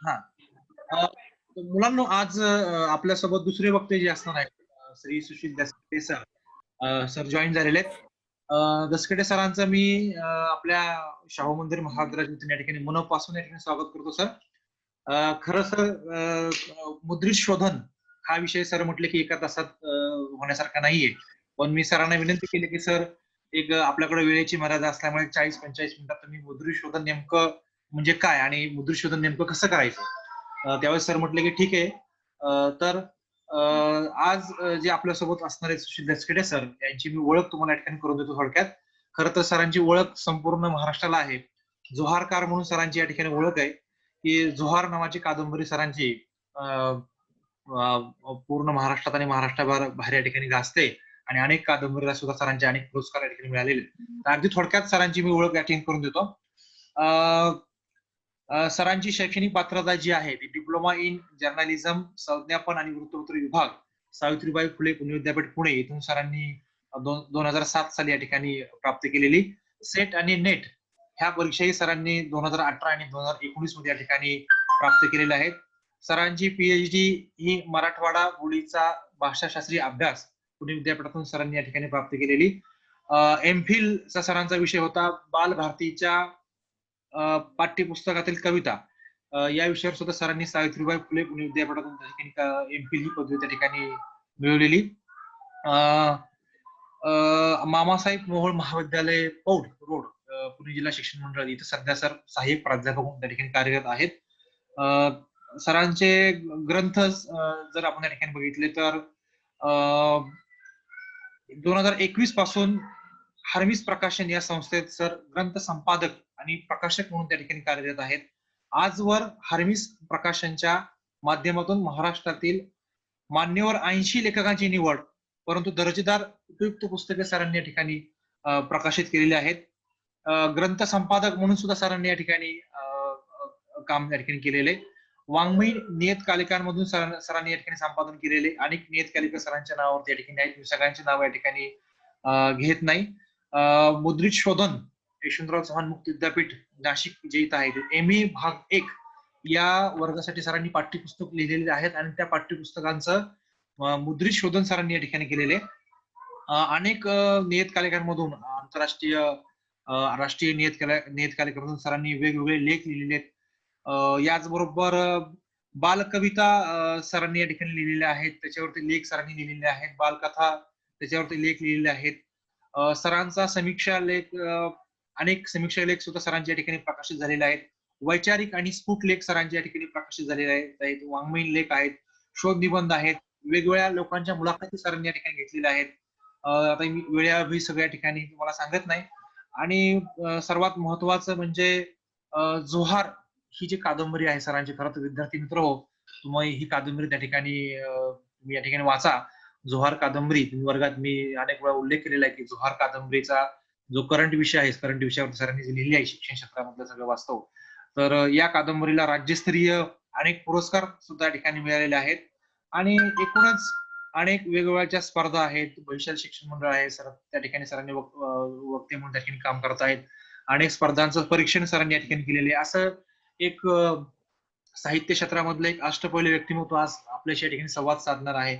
हा मुलांनो, आज आपल्यासोबत दुसरे वक्ते जे असणार आहेत, Shri Sushil Daske sir sir join झालेले आहेत. दसकडे सरांचं मी आपल्या शाहू मंदिर महाविद्यालयातून या ठिकाणी मनपासून या ठिकाणी स्वागत करतो सर. खरं सर, मुद्रित शोधन हा विषय सर म्हटले की एका तासात होण्यासारखा नाहीये, पण मी सरांना विनंती केली की सर एक आपल्याकडे वेळेची मर्यादा असल्यामुळे 40-45 मिनिटात तुम्ही मुद्रित शोधन नेमकं म्हणजे काय आणि मुद्रित शोधन नेमकं कसं करायचं. त्यावेळेस सर म्हटले की ठीक आहे. तर आज जे आपल्यासोबत असणारे सुशील दसखेडे सर यांची मी ओळख तुम्हाला या ठिकाणी करून देतो थोडक्यात. खरं तर सरांची ओळख संपूर्ण महाराष्ट्राला आहे. जोहारकार म्हणून सरांची या ठिकाणी ओळख आहे की जोहार नावाची कादंबरी सरांची पूर्ण महाराष्ट्रात आणि महाराष्ट्राबाहेर या ठिकाणी गाजते आणि अनेक कादंबरीला सुद्धा सरांचे अनेक पुरस्कार या ठिकाणी मिळालेले. तर अगदी थोडक्यात सरांची मी ओळख या ठिकाणी करून देतो. सरांची शैक्षणिक पात्रता जी आहे ती डिप्लोमा इन जर्नलिझम संज्ञापन आणि वृत्तपत्र विभाग सावित्रीबाई फुले पुणे विद्यापीठ पुणे इथून सरांनी 2007 साली या ठिकाणी प्राप्त केलेली. सेट आणि नेट ह्या परीक्षाही सरांनी 2018 आणि 2019 मध्ये या ठिकाणी प्राप्त केलेल्या आहेत. सरांची पीएचडी ही मराठवाडा बोलीचा भाषाशास्त्रीय अभ्यास पुणे विद्यापीठातून सरांनी या ठिकाणी प्राप्त केलेली. एमफिल चा सरांचा विषय होता बालभारतीच्या पाठ्यपुस्तकातील कविता. या विषयावर सुद्धा सरांनी सावित्रीबाई फुले पुणे विद्यापीठातून त्या ठिकाणी एमफिल ही पदवी त्या ठिकाणी मिळवलेली. मामासाहेब मोहोळ महाविद्यालय पौड रोड पुणे जिल्हा शिक्षण मंडळ इथे सध्या सर सहाय्यक प्राध्यापक म्हणून त्या ठिकाणी कार्यरत आहेत. सरांचे ग्रंथ जर आपण या ठिकाणी बघितले तर 2021 पासून हरमीस प्रकाशन या संस्थेत सर ग्रंथ संपादक आणि प्रकाशक म्हणून त्या ठिकाणी कार्यरत आहेत. आजवर हरमीस प्रकाशनच्या माध्यमातून महाराष्ट्रातील मान्यवर 80 लेखकांची निवड, परंतु दर्जेदार उपयुक्त पुस्तके सरांनी या ठिकाणी प्रकाशित केलेली आहेत. ग्रंथ संपादक म्हणून सुद्धा सरांनी या ठिकाणी काम या ठिकाणी केलेले. वाङ्मयी नियतकालिकांमधून सरांनी या ठिकाणी संपादन केलेले अनेक नियतकालिका सरांच्या नावावरती या ठिकाणी आहेत. मी सगळ्यांची नाव या ठिकाणी घेत नाही. मुद्रित शोधन यशवंतराव चव्हाण मुक्त विद्यापीठ नाशिक जे इथं आहे MA भाग 1 या वर्गासाठी सरांनी पाठ्यपुस्तक लिहिलेले आहेत आणि त्या पाठ्यपुस्तकांचं मुद्रित शोधन सरांनी या ठिकाणी केलेले. अनेक नियतकालिकांमधून आंतरराष्ट्रीय राष्ट्रीय नियतकालिकांमधून सरांनी वेगवेगळे लेख लिहिलेले आहेत. याचबरोबर बालकविता सरांनी या ठिकाणी लिहिलेल्या आहेत, त्याच्यावरती लेख सरांनी लिहिलेले आहेत. बालकथा त्याच्यावरती लेख लिहिलेले आहेत. सरांचा समीक्षा लेख अनेक समीक्षा लेख सुद्धा सरांच्या या ठिकाणी प्रकाशित झालेले आहेत. वैचारिक आणि स्फुट लेख सरांच्या या ठिकाणी प्रकाशित झालेले आहेत. वाङ्मयीन लेख आहेत, शोध निबंध आहेत, वेगवेगळ्या लोकांच्या मुलाखती सरांनी या ठिकाणी घेतलेल्या आहेत. आता मी वेळेअभावी सगळ्या ठिकाणी तुम्हाला सांगत नाही. आणि सर्वात महत्वाचं म्हणजे जोहार ही जी कादंबरी आहे सरांची. खरं तर विद्यार्थी मित्र हो, तुम्ही ही कादंबरी त्या ठिकाणी तुम्ही या ठिकाणी वाचा. जोहार कादंबरी तुम्ही वर्गात मी अनेक वेळा उल्लेख केलेला आहे की जोहार कादंबरीचा जो करंट विषय आहे, करंट विषयावर सरांनी जी लिहिली आहे शिक्षण क्षेत्रामधलं सगळं वास्तव, तर या कादंबरीला राज्यस्तरीय अनेक पुरस्कार सुद्धा या ठिकाणी मिळालेले आहेत. आणि एकूणच अनेक वेगवेगळ्या स्पर्धा आहेत. वैशाली शिक्षण मंडळ आहे सर, त्या ठिकाणी सरांनी वक्ते म्हणून त्या ठिकाणी काम करत आहेत. अनेक स्पर्धांचं परीक्षण सरांनी या ठिकाणी केलेले. असं एक साहित्य क्षेत्रामधलं एक अष्टपैलू व्यक्तिमत्व आज आपल्याशी या ठिकाणी संवाद साधणार आहे.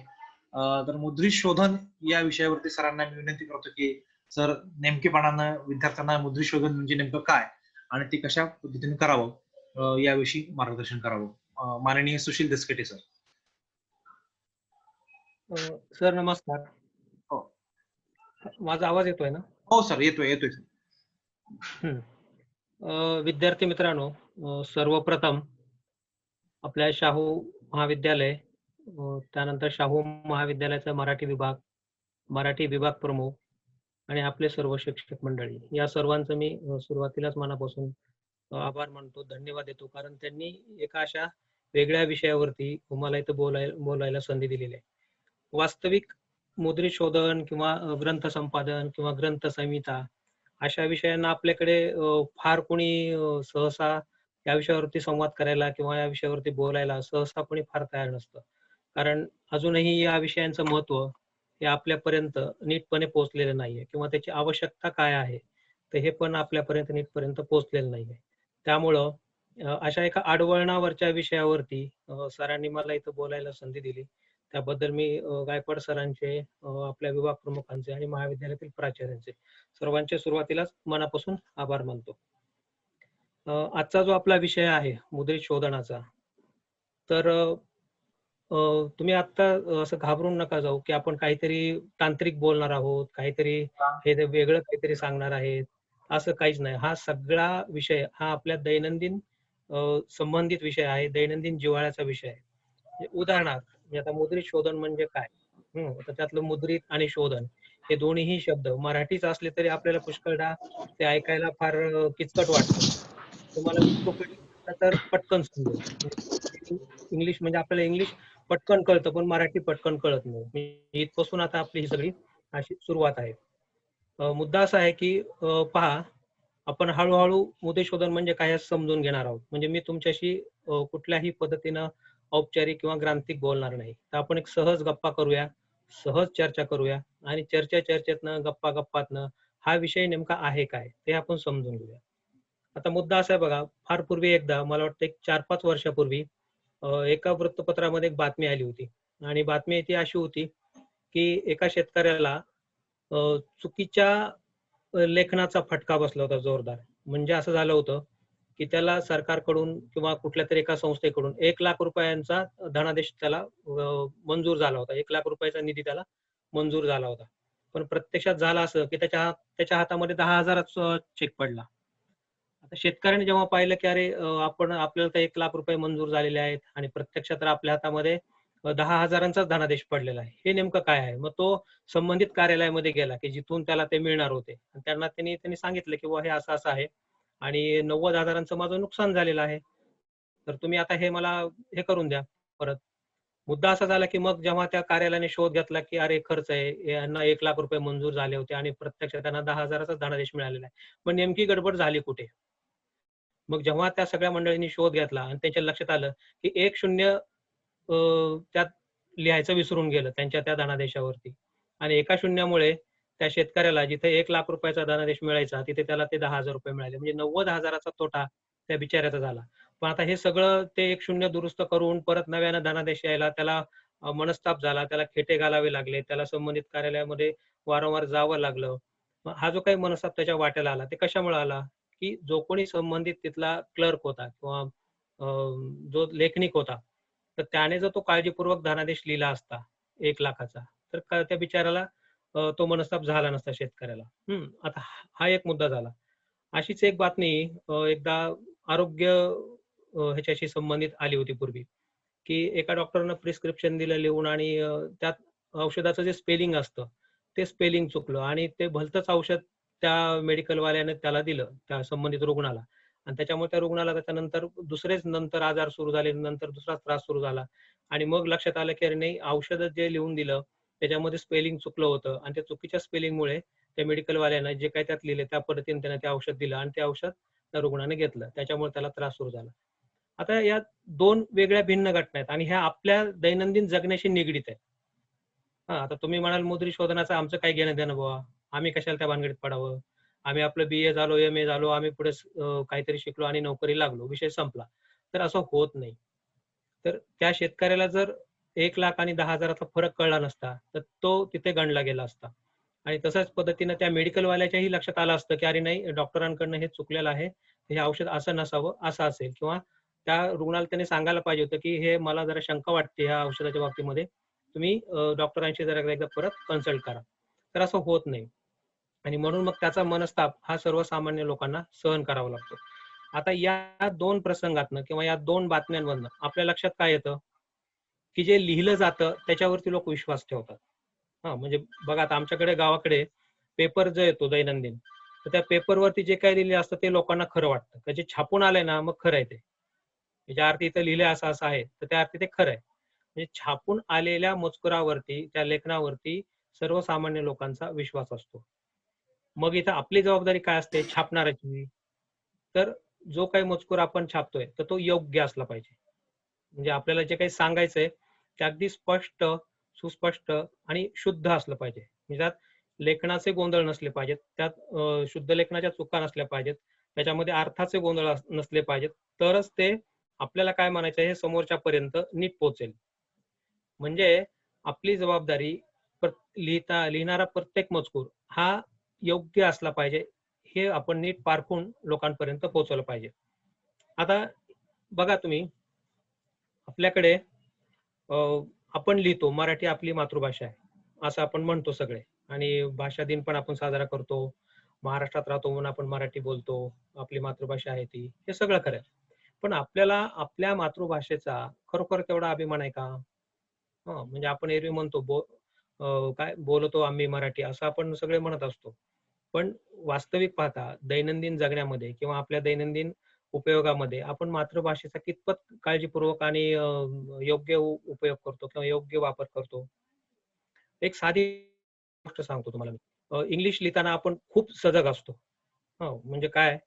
तर मुद्रित शोधन या विषयावरती सरांना मी विनंती करतो की सर नेमकेपणानं विद्यार्थ्यांना मुद्रित शोधन म्हणजे नेमकं काय आणि ते कशा पद्धतीने करावं याविषयी मार्गदर्शन करावं. माननीय सुशील दसकेटे सर. सर नमस्कार. हो, माझा आवाज येतोय ना? हो सर, येतोय. विद्यार्थी मित्रांनो, सर्वप्रथम आपल्या शाहू महाविद्यालय, त्यानंतर शाहू महाविद्यालयाचा मराठी विभाग प्रमुख आणि आपले सर्व शिक्षक मंडळी, या सर्वांचं मी सुरुवातीलाच मनापासून आभार मानतो, धन्यवाद देतो. कारण त्यांनी एका अशा वेगळ्या विषयावरती मला इथं बोलायला संधी दिलेली आहे. वास्तविक मुद्रित शोधन किंवा ग्रंथ संपादन किंवा ग्रंथ संहिता अशा विषयांना आपल्याकडे फार कोणी सहसा या विषयावरती संवाद करायला किंवा या विषयावरती बोलायला सहसा कोणी फार तयार नसतं. कारण अजूनही या विषयांचं महत्व हे आपल्यापर्यंत नीटपणे पोहोचलेलं नाहीये किंवा त्याची आवश्यकता काय आहे तर हे पण आपल्यापर्यंत नीटपर्यंत पोहोचलेलं नाहीये. त्यामुळं अशा एका आडवळणावरच्या विषयावरती सरांनी मला इथं बोलायला संधी दिली. त्याबद्दल मी गायकवाड सरांचे, आपल्या विभाग प्रमुखांचे आणि महाविद्यालयातील प्राचार्यांचे सर्वांचे सुरुवातीलाच मनापासून आभार मानतो. आजचा जो आपला विषय आहे मुद्रित शोधनाचा, तर तुम्ही आता असं घाबरून नका जाऊ, की आपण काहीतरी तांत्रिक बोलणार आहोत, काहीतरी हे ते वेगळं काहीतरी सांगणार आहेत. असं काहीच नाही. हा सगळा विषय हा आपल्या दैनंदिन संबंधित विषय आहे, दैनंदिन जिव्हाळ्याचा विषय आहे. म्हणजे उदाहरणार्थ, म्हणजे आता मुद्रित शोधन म्हणजे काय? तर त्यातलं मुद्रित आणि शोधन हे दोन्हीही शब्द मराठीच असले तरी आपल्याला पुष्कळदा ते ऐकायला फार किचकट वाटतं. तुम्हाला विकिपीडिया तर पटकन समजेल. म्हणजे इंग्लिश म्हणजे आपल्याला इंग्लिश पटकन कळतं, पण मराठी पटकन कळत नाही. म्हणजे इथपासून आता आपली ही सगळी अशी सुरुवात आहे. मुद्दा असा आहे, की पहा, आपण हळू-हळू मुद्दे शोधन म्हणजे काय हे समजून घेणार आहोत. म्हणजे मी तुमच्याशी कुठल्याही पद्धतीनं औपचारिक किंवा ग्रांथिक बोलणार नाही. तर आपण एक सहज गप्पा करूया, सहज चर्चा करूया आणि चर्चेतनं, गप्पा-गप्पातनं हा विषय नेमका आहे काय, ते आपण समजून घेऊया. आता मुद्दा असा आहे बघा, फार पूर्वी एकदा मला वाटतं एक 4-5 वर्षापूर्वी एका वृत्तपत्रामध्ये एक बातमी आली होती आणि बातमी ती अशी होती, की एका शेतकऱ्याला अ, चुकीच्या लेखनाचा फटका बसला होता जोरदार. म्हणजे असं झालं होतं, की त्याला सरकारकडून किंवा कुठल्यातरी एका संस्थेकडून ₹1,00,000 धनादेश त्याला मंजूर झाला होता. ₹1,00,000 निधी त्याला मंजूर झाला होता. पण प्रत्यक्षात झालं असं, की त्याच्या हातामध्ये 10,000चा चेक पडला. आता शेतकऱ्याने जेव्हा पाहिलं, की अरे आपल्याला तर ₹1,00,000 मंजूर झालेले आहेत आणि प्रत्यक्षात तर आपल्या हातामध्ये 10,000चाच धनादेश पडलेला आहे. हे नेमकं काय आहे? मग तो संबंधित कार्यालयामध्ये गेला, की जिथून त्याला ते मिळणार होते. आणि त्यांनी सांगितलं, की "बुवा हे असं-असं आहे आणि 90,000चं माझं नुकसान झालेलं आहे. तर तुम्ही आता हे मला हे करून द्या परत." मुद्दा असा झाला, की मग जेव्हा त्या कार्यालयाने शोध घेतला, की अरे खर्च आहे, यांना ₹1,00,000 मंजूर झाले होते आणि प्रत्यक्षात त्यांना 10,000चाच धनादेश मिळालेला आहे. मग नेमकी गडबड झाली कुठे? मग जेव्हा त्या सगळ्या मंडळींनी शोध घेतला आणि त्यांच्या लक्षात आलं, की एक शून्य त्यात लिहायचं विसरून गेलं त्यांच्या त्या धनादेशावरती आणि एका शून्यामुळे त्या शेतकऱ्याला जिथे ₹1,00,000चा धनादेश मिळायचा, तिथे त्याला ते ₹10,000 मिळाले. म्हणजे 90,000चा तोटा त्या बिचाऱ्याचा झाला. पण आता हे सगळं ते एक शून्य दुरुस्त करून परत नव्यानं धनादेश यायला त्याला मनस्ताप झाला. त्याला खेटे घालावे लागले. त्याला संबंधित कार्यालयामध्ये वारंवार जावं लागलं. मग हा जो काही मनस्ताप त्याच्या वाट्याला आला, ते कशामुळे आला? की जो कोणी संबंधित तिथला क्लर्क होता किंवा जो लेखनिक होता, तर त्याने जर तो काळजीपूर्वक धनादेश लिहिला असता 1,00,000चा, तर त्या बिचाऱ्याला तो मनस्ताप झाला नसता शेतकऱ्याला. आता हा एक मुद्दा झाला. अशीच एक बातमी एकदा आरोग्य ह्याच्याशी संबंधित आली होती पूर्वी, की एका डॉक्टरनं प्रिस्क्रिप्शन दिलं लिहून आणि त्यात औषधाचं जे स्पेलिंग असतं, ते स्पेलिंग चुकलं आणि ते भलतंच औषध त्या मेडिकलवाल्याने त्याला दिलं, त्या संबंधित रुग्णाला आणि त्याच्यामुळे त्या रुग्णाला त्याच्यानंतर दुसरेच नंतर आजार सुरू झाले, नंतर दुसराच त्रास सुरू झाला आणि मग लक्षात आलं, की अरे नाही, औषधं जे लिहून दिलं, त्याच्यामध्ये स्पेलिंग चुकलं होतं आणि त्या चुकीच्या स्पेलिंगमुळे त्या मेडिकलवाल्यानं जे काही त्यात लिहिलं, त्या पद्धतीने त्यानं ते औषध दिलं आणि ते औषध त्या रुग्णाने घेतलं. त्याच्यामुळे त्याला त्रास सुरू झाला. आता या 2 वेगळ्या भिन्न घटना आहेत आणि ह्या आपल्या दैनंदिन जगण्याशी निगडीत आहेत. हां, आता तुम्ही म्हणाल मुद्रित शोधनाचं आमचं काय घेणं-देणं बुवा? आम्ही कशाला त्या भानगडीत पडावं? आम्ही आपलं बी-ए झालो, एम-ए झालो, आम्ही पुढे काहीतरी शिकलो आणि नोकरी लागलो, विषय संपला. तर असं होत नाही. तर त्या शेतकऱ्याला जर 1,00,000 आणि 10,000चा फरक कळला नसता, तर तो तिथे गणला गेला असता. आणि तशाच पद्धतीनं त्या मेडिकलवाल्याच्याही लक्षात आलं असतं, की अरे नाही, डॉक्टरांकडनं हे चुकलेलं आहे. हे औषध असं नसावं, असं असेल किंवा त्या रुग्णाला त्याने सांगायला पाहिजे होतं, की हे मला जरा शंका वाटते ह्या औषधाच्या बाबतीमध्ये. तुम्ही डॉक्टरांशी जरा एकदा परत कन्सल्ट करा. तर असं होत नाही आणि म्हणून मग त्याचा मनस्ताप हा सर्वसामान्य लोकांना सहन करावा लागतो. आता या 2 प्रसंगातनं किंवा या 2 बातम्यांमधनं आपल्या लक्षात काय येतं, की जे लिहिलं जातं त्याच्यावरती लोक विश्वास ठेवतात. हां, म्हणजे बघा आता आमच्याकडे गावाकडे पेपर जो येतो दैनंदिन, तर त्या पेपरवरती जे काही लिहिलं असतं ते लोकांना खरं वाटतं. तर जे छापून आलंय ना, मग खरं आहे ते. ज्या अर्थी इथं लिहिलंय असं-असं आहे, तर त्या अर्थी ते खरं आहे. म्हणजे छापून आलेल्या मजकुरावरती, त्या लेखनावरती सर्वसामान्य लोकांचा विश्वास असतो. मग इथं आपली जबाबदारी काय असते छापणाऱ्याची? तर जो काही मजकूर आपण छापतोय, तर तो योग्य असला पाहिजे. म्हणजे आपल्याला जे काही सांगायचंय, ते अगदी स्पष्ट, सुस्पष्ट आणि शुद्ध असलं पाहिजे. म्हणजे त्यात लेखनाचे गोंधळ नसले पाहिजेत, त्यात शुद्ध लेखनाच्या चुका नसल्या पाहिजेत, त्याच्यामध्ये अर्थाचे गोंधळ नसले पाहिजेत, तरच ते आपल्याला काय म्हणायचं हे समोरच्यापर्यंत नीट पोहोचेल. म्हणजे आपली जबाबदारी लिहिणारा प्रत्येक मजकूर हा योग्य असला पाहिजे, हे आपण नीट पारखून लोकांपर्यंत पोहोचवलं पाहिजे. आता बघा तुम्ही, आपल्याकडे अ, आपण लिहितो, मराठी आपली मातृभाषा आहे असं आपण म्हणतो सगळे, आणि भाषा दिन पण आपण साजरा करतो. महाराष्ट्रात राहतो म्हणून आपण मराठी बोलतो, आपली मातृभाषा आहे ती, हे सगळं खरं आहे. पण आपल्याला आपल्या मातृभाषेचा खरोखर तेवढा अभिमान आहे का? म्हणजे आपण एरवी म्हणतो काय बोलतो आम्ही मराठी, असं आपण सगळे म्हणत असतो. पण वास्तविक पाहता दैनंदिन जगण्यामध्ये किंवा आपल्या दैनंदिन उपयोगामध्ये आपण मातृभाषेचा कितपत काळजीपूर्वक आणि योग्य उपयोग करतो किंवा योग्य वापर करतो. एक साधी गोष्ट सांगतो तुम्हाला मी. इंग्लिश लिहिताना आपण खूप सजग असतो. म्हणजे काय,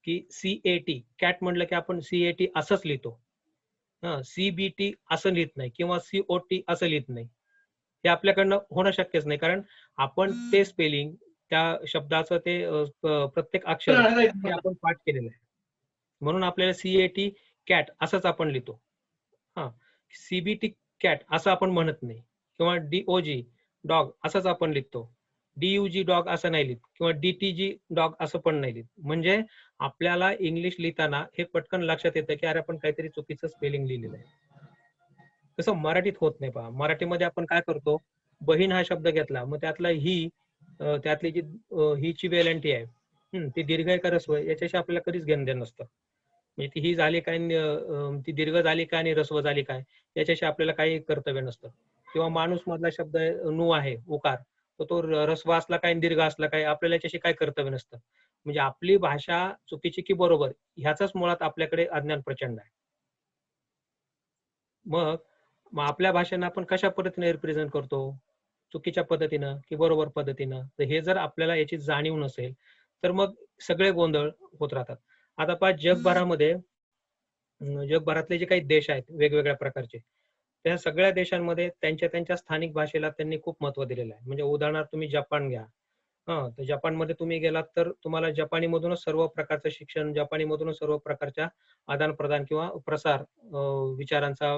की CAT कॅट म्हटलं की आपण CAT असंच लिहितो. CBT असं लिहित नाही किंवा COT असं लिहित नाही. हे आपल्याकडनं होणं शक्यच नाही, कारण आपण ते स्पेलिंग, त्या शब्दाचं ते प्रत्येक अक्षर हे आपण पाठ केलेलं आहे. म्हणून आपल्याला CAT कॅट असंच आपण लिहितो. CBT कॅट असं आपण म्हणत नाही, किंवा DOG डॉग असंच आपण लिहितो. DUG डॉग असं नाही लिहित, किंवा DTG डॉग असं पण नाही लिहित. म्हणजे आपल्याला इंग्लिश लिहिताना हे पटकन लक्षात येतं की अरे आपण काहीतरी चुकीचं स्पेलिंग लिहिलेलं आहे. तसं मराठीत होत नाही पहा. मराठीमध्ये आपण काय करतो, बहीण हा शब्द घेतला, मग त्यातला ही, त्यातली जी हीची वेलांटी आहे, ती दीर्घ आहे का ऱ्हस्व आहे याच्याशी आपल्याला कधीच घेणं देणं नसतं. म्हणजे ती ही झाली काय, ती दीर्घ झाली काय आणि ऱ्हस्व झाली काय याच्याशी आपल्याला काही कर्तव्य नसतं. किंवा माणूस मधला शब्द नु आहे, उकार, तर तो ऱ्हस्व असला काय आणि दीर्घ असला काय आपल्याला याच्याशी काय कर्तव्य नसतं. म्हणजे आपली भाषा चुकीची की बरोबर ह्याचाच मुळात आपल्याकडे अज्ञान प्रचंड आहे. मग मग आपल्या भाषेनं आपण कशा पद्धतीने रिप्रेझेंट करतो, चुकीच्या पद्धतीनं की बरोबर पद्धतीनं, तर हे जर आपल्याला याची जाणीव नसेल तर मग सगळे गोंधळ होत राहतात. आता पहा, जगभरामध्ये जगभरातले जे काही देश आहेत वेगवेगळ्या प्रकारचे, त्या सगळ्या देशांमध्ये त्यांच्या त्यांच्या स्थानिक भाषेला त्यांनी खूप महत्व दिलेलं आहे. म्हणजे उदाहरणार्थ तुम्ही जपान घ्या. तर जपानमध्ये तुम्ही गेलात तर तुम्हाला जपानीमधूनच सर्व प्रकारचं शिक्षण, जपानीमधूनच सर्व प्रकारच्या आदान-प्रदान किंवा प्रसार विचारांचा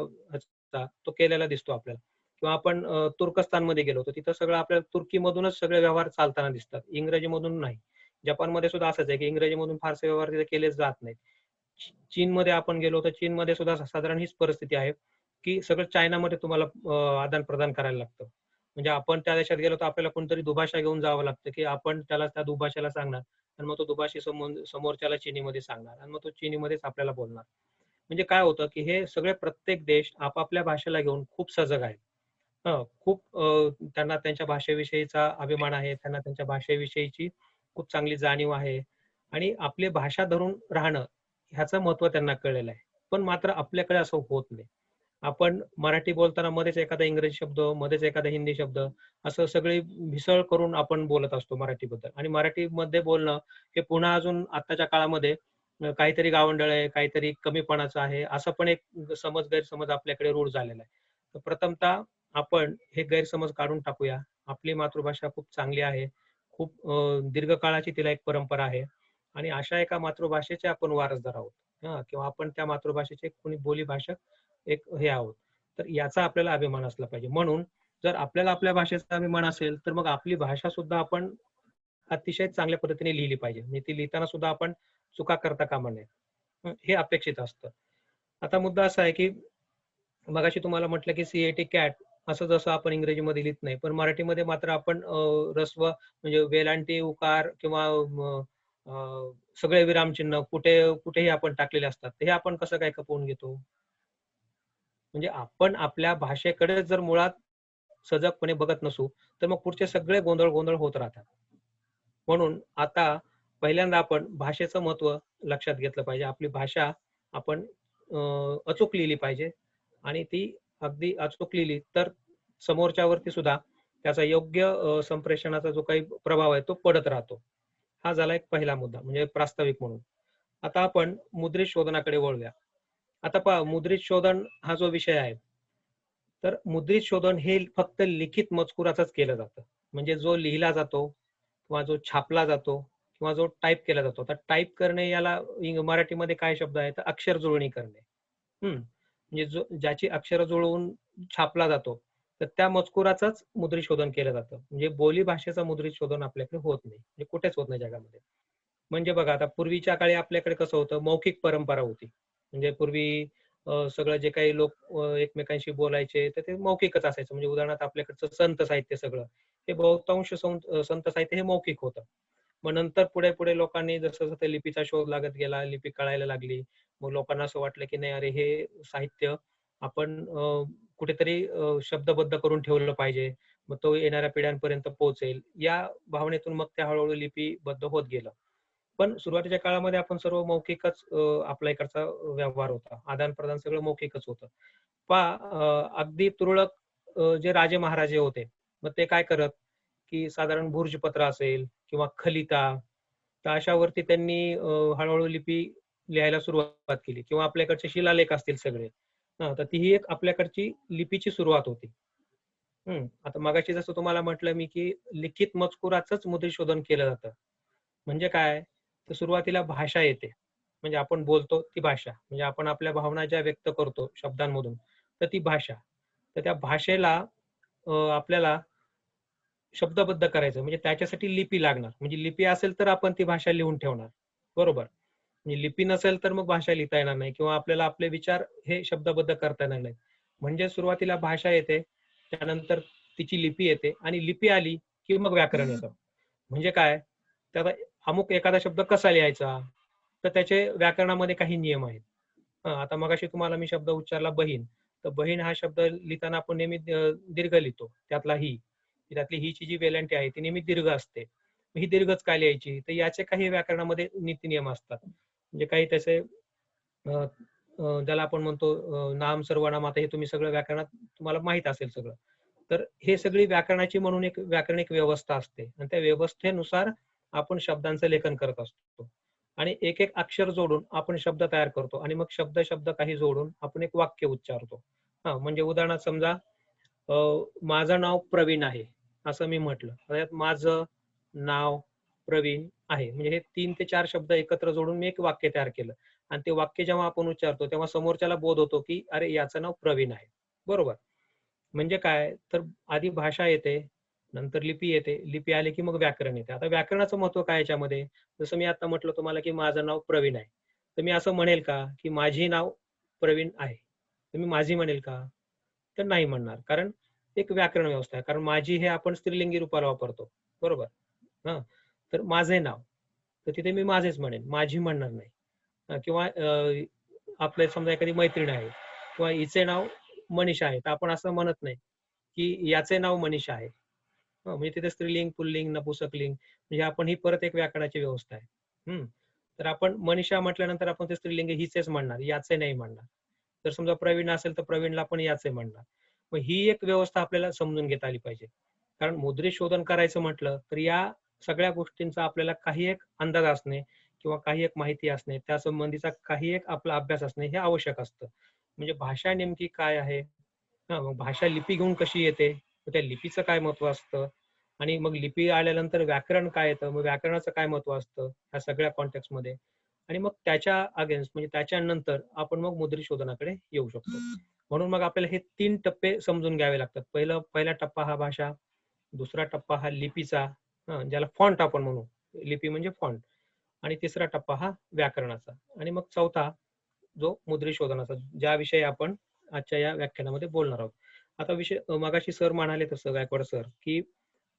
तो केलेला दिसतो आपल्याला. किंवा आपण तुर्कस्तानमध्ये गेलो तर तिथं सगळं आपल्याला तुर्कीमधूनच सगळे व्यवहार चालताना दिसतात, इंग्रजीमधून नाही. जपानमध्ये सुद्धा असंच आहे की इंग्रजीमधून फारसे व्यवहार तिथे केले जात नाहीत. चीनमध्ये आपण गेलो तर चीनमध्ये सुद्धा साधारण हीच परिस्थिती आहे, की सगळं चायनामध्ये तुम्हाला आदान-प्रदान करायला लागतं. म्हणजे आपण त्या देशात गेलो तर आपल्याला कोणतरी दुभाषा घेऊन जावं लागतं, की आपण त्याला त्या दुभाषेला सांगणार आणि मग तो दुभाषी समोरच्याला चीनीमध्ये सांगणार आणि मग तो चीनीमध्येच आपल्याला बोलणार. म्हणजे काय होतं, की हे सगळे प्रत्येक देश आपापल्या भाषेला घेऊन खूप सजग आहेत. खूप त्यांना त्यांच्या भाषेविषयीचा अभिमान आहे. त्यांना त्यांच्या भाषेविषयीची खूप चांगली जाणीव आहे आणि आपली भाषा धरून राहणं ह्याचं महत्त्व त्यांना कळलेलं आहे. पण मात्र आपल्याकडे असं होत नाही. आपण मराठी बोलताना मध्येच एखादा इंग्रजी शब्द, मध्येच एखादा हिंदी शब्द, असं सगळी मिसळ करून आपण बोलत असतो मराठीबद्दल. आणि मराठीमध्ये बोलणं हे पुन्हा अजून आत्ताच्या काळामध्ये काहीतरी गावंढळ आहे, काहीतरी कमीपणाचं आहे, असं पण एक गैरसमज आपल्याकडे रूढ झालेला आहे. तर प्रथमतः आपण हे गैरसमज काढून टाकूया. आपली मातृभाषा खूप चांगली आहे. खूप दीर्घकाळाची तिला एक परंपरा आहे आणि अशा एका मातृभाषेचे आपण वारसदार आहोत. किंवा आपण त्या मातृभाषेचे कोणी बोलीभाषक एक हे आहोत. तर याचा आपल्याला अभिमान असला पाहिजे. म्हणून जर आपल्याला आपल्या भाषेचा अभिमान असेल, तर मग आपली भाषा सुद्धा आपण अतिशय चांगल्या पद्धतीने लिहिली पाहिजे. म्हणजे ती लिहिताना सुद्धा आपण चुका करता कामा नये. हे अपेक्षित असतं. आता मुद्दा असा आहे, की मगाशी तुम्हाला म्हटलं, की CAT कॅट असं जसं आपण इंग्रजीमध्ये लिहित नाही, पण मराठीमध्ये मात्र आपण ऱ्हस्व म्हणजे वेलांटी, उकार किंवा सगळे विरामचिन्ह कुठेही आपण टाकलेले असतात. हे आपण कसं काय खपवून घेतो? म्हणजे आपण आपल्या भाषेकडे जर मुळात सजगपणे बघत नसू, तर मग पुढचे सगळे गोंधळ होत राहतात. म्हणून आता पहिल्यांदा आपण भाषेचं महत्त्व लक्षात घेतलं पाहिजे. आपली भाषा आपण अचूक लिहिली पाहिजे आणि ती अगदी अचूक लिहिली तर समोरच्यावरती सुद्धा त्याचा योग्य संप्रेषणाचा जो काही प्रभाव आहे तो पडत राहतो. हा झाला एक पहिला मुद्दा म्हणजे प्रास्ताविक म्हणून. आता आपण मुद्रित शोधनाकडे वळूया. आता पहा, मुद्रित शोधन हा जो विषय आहे, तर मुद्रित शोधन हे फक्त लिखित मजकुराचंच केलं जातं. म्हणजे जो लिहिला जातो किंवा जो छापला जातो किंवा जो टाईप केला जातो. आता टाईप करणे याला मराठीमध्ये काय शब्द आहे तर अक्षर जुळणी करणे. म्हणजे जो ज्याची अक्षरं जुळवून छापला जातो, तर त्या मजकुराचंच मुद्रितशोधन केलं जातं. म्हणजे बोली भाषेचं मुद्रितशोधन आपल्याकडे होत नाही. म्हणजे कुठेच होत नाही जगामध्ये. म्हणजे बघा आता पूर्वीच्या काळी आपल्याकडे कसं होतं, मौखिक परंपरा होती. म्हणजे पूर्वी सगळं जे काही लोक एकमेकांशी बोलायचे, तर ते मौखिकच असायचं. म्हणजे उदाहरणार्थ आपल्याकडचं संत साहित्य सगळं, हे बहुतांश संत साहित्य हे मौखिक होतं. मग नंतर पुढे-पुढे लोकांनी जसं-जसं त्या लिपीचा शोध लागत गेला, लिपी कळायला लागली. मग लोकांना असं वाटलं, की नाही अरे हे साहित्य आपण कुठेतरी शब्दबद्ध करून ठेवलं पाहिजे. मग तो येणाऱ्या पिढ्यांपर्यंत पोहोचेल. या भावनेतून मग ते हळू लिपीबद्ध होत गेलं. पण सुरुवातीच्या काळामध्ये आपण सर्व मौखिकच आपल्या इकडचा व्यवहार होता. आदान-प्रदान सगळं मौखिकच होतं. पहा अगदी तुरळक जे राजे महाराजे होते, मग ते काय करत, की साधारण भुर्जपत्र असेल किंवा खलिता, तर अशावरती त्यांनी हळू लिपी लिहायला सुरुवात केली किंवा आपल्याकडचे शिलालेख असतील सगळे. हां, तर ती ही एक आपल्याकडची लिपीची सुरुवात होती. आता मगाशी जसं तुम्हाला म्हटलं मी, की लिखित मजकुराचंच मुद्रितशोधन केलं जातं. म्हणजे काय? तर सुरुवातीला भाषा येते. म्हणजे आपण बोलतो ती भाषा. म्हणजे आपण आपल्या भावना ज्या व्यक्त करतो शब्दांमधून, तर ती भाषा. तर त्या भाषेला आपल्याला शब्दबद्ध करायचं म्हणजे त्याच्यासाठी लिपी लागणार. म्हणजे लिपी असेल तर आपण ती भाषा लिहून ठेवणार. बरोबर. म्हणजे लिपी नसेल तर मग भाषा लिहिता येणार नाही किंवा आपल्याला आपले विचार हे शब्दबद्ध करता येणार नाहीत. म्हणजे सुरुवातीला भाषा येते, त्यानंतर तिची लिपी येते आणि लिपी आली की मग व्याकरण येतं. म्हणजे काय? तर आता अमुक एखादा शब्द कसा लिहायचा? तर त्याचे व्याकरणामध्ये काही नियम आहेत. आता मगाशी तुम्हाला मी शब्द उच्चारला बहीण. तर बहीण हा शब्द लिहिताना आपण नेहमी दीर्घ लिहितो. त्यातला ही. त्यातली ही ची जी वेलांटी आहे ती नेहमी दीर्घ असते. मग ही दीर्घच का लिहायची? तर याचे काही व्याकरणामध्ये नीती-नियम असतात. म्हणजे काही त्याचे अ, ज्याला आपण म्हणतो नाम, सर्वनाम आता हे तुम्ही सगळं व्याकरणात तुम्हाला माहीत असेल सगळं. तर हे सगळी व्याकरणाची म्हणून एक व्याकरणिक व्यवस्था असते आणि त्या व्यवस्थेनुसार आपण शब्दांचं लेखन करत असतो. आणि एक-एक अक्षर जोडून आपण शब्द तयार करतो आणि मग शब्द काही जोडून आपण एक वाक्य उच्चारतो. म्हणजे उदाहरणार्थ समजा अ, माझं नाव प्रवीण आहे, असं मी म्हटलं. त्यात माझं नाव प्रवीण आहे. म्हणजे हे 3 ते 4 शब्द एकत्र जोडून मी एक वाक्य तयार केलं आणि ते वाक्य जेव्हा आपण उच्चारतो, तेव्हा समोरच्याला बोध होतो, की अरे याचं नाव प्रवीण आहे. बरोबर. म्हणजे काय, तर आधी भाषा येते, नंतर लिपी येते. लिपी आली की मग व्याकरण येते. आता व्याकरणाचं महत्त्व काय याच्यामध्ये? जसं मी आता म्हटलं तुम्हाला, की माझं नाव प्रवीण आहे. तर मी असं म्हणेल का, की माझी नाव प्रवीण आहे. तर मी माझी म्हणेल का? तर नाही म्हणणार. कारण एक व्याकरण व्यवस्था आहे. कारण माझी हे आपण स्त्रीलिंगी रूपाला वापरतो. बरोबर? हां. तर माझे नाव. तर तिथे मी माझेच म्हणेन. माझी म्हणणार नाही. किंवा आपल्या समजा एखादी मैत्रीण आहे किंवा हिचे नाव मनीषा आहे. तर आपण असं म्हणत नाही, की याचे नाव मनीषा आहे. म्हणजे तिथे स्त्रीलिंग, पुल्लिंग, नपुंसकलिंग म्हणजे आपण ही परत एक व्याकरणाची व्यवस्था आहे. हं. तर आपण मनीषा म्हटल्यानंतर आपण ते स्त्रीलिंग हिचेच म्हणणार, याचे नाही म्हणणार. जर समजा प्रवीण असेल तर प्रवीणला पण याचे म्हणणार. मग ही एक व्यवस्था आपल्याला समजून घेता आली पाहिजे. कारण मुद्रित शोधन करायचं म्हटलं तर या सगळ्या गोष्टींचा आपल्याला काही एक अंदाज असणे किंवा काही एक माहिती असणे, त्या संबंधीचा काही एक आपला अभ्यास असणे हे आवश्यक असतं. म्हणजे भाषा नेमकी काय आहे? मग भाषा लिपी घेऊन कशी येते? मग त्या लिपीचं काय महत्त्व असतं? आणि मग लिपी आल्यानंतर व्याकरण काय येतं? मग व्याकरणाचं काय महत्त्व असतं? ह्या सगळ्या कॉन्टेक्स्टमध्ये आणि मग त्याच्या अगेन्स्ट म्हणजे त्याच्यानंतर आपण मग मुद्रित शोधनाकडे येऊ शकतो. म्हणून मग आपल्याला हे 3 टप्पे समजून घ्यावे लागतात. पहिला टप्पा हा भाषा, दुसरा टप्पा हा लिपीचा, ज्याला फॉन्ट आपण म्हणू. लिपी म्हणजे फॉन्ट आणि तिसरा टप्पा हा व्याकरणाचा आणि मग चौथा जो मुद्रित शोधनाचा, ज्याविषयी आपण आजच्या या व्याख्यानामध्ये बोलणार आहोत. आता विषय मगाशी सर म्हणाले तसं गायकवाड सर, की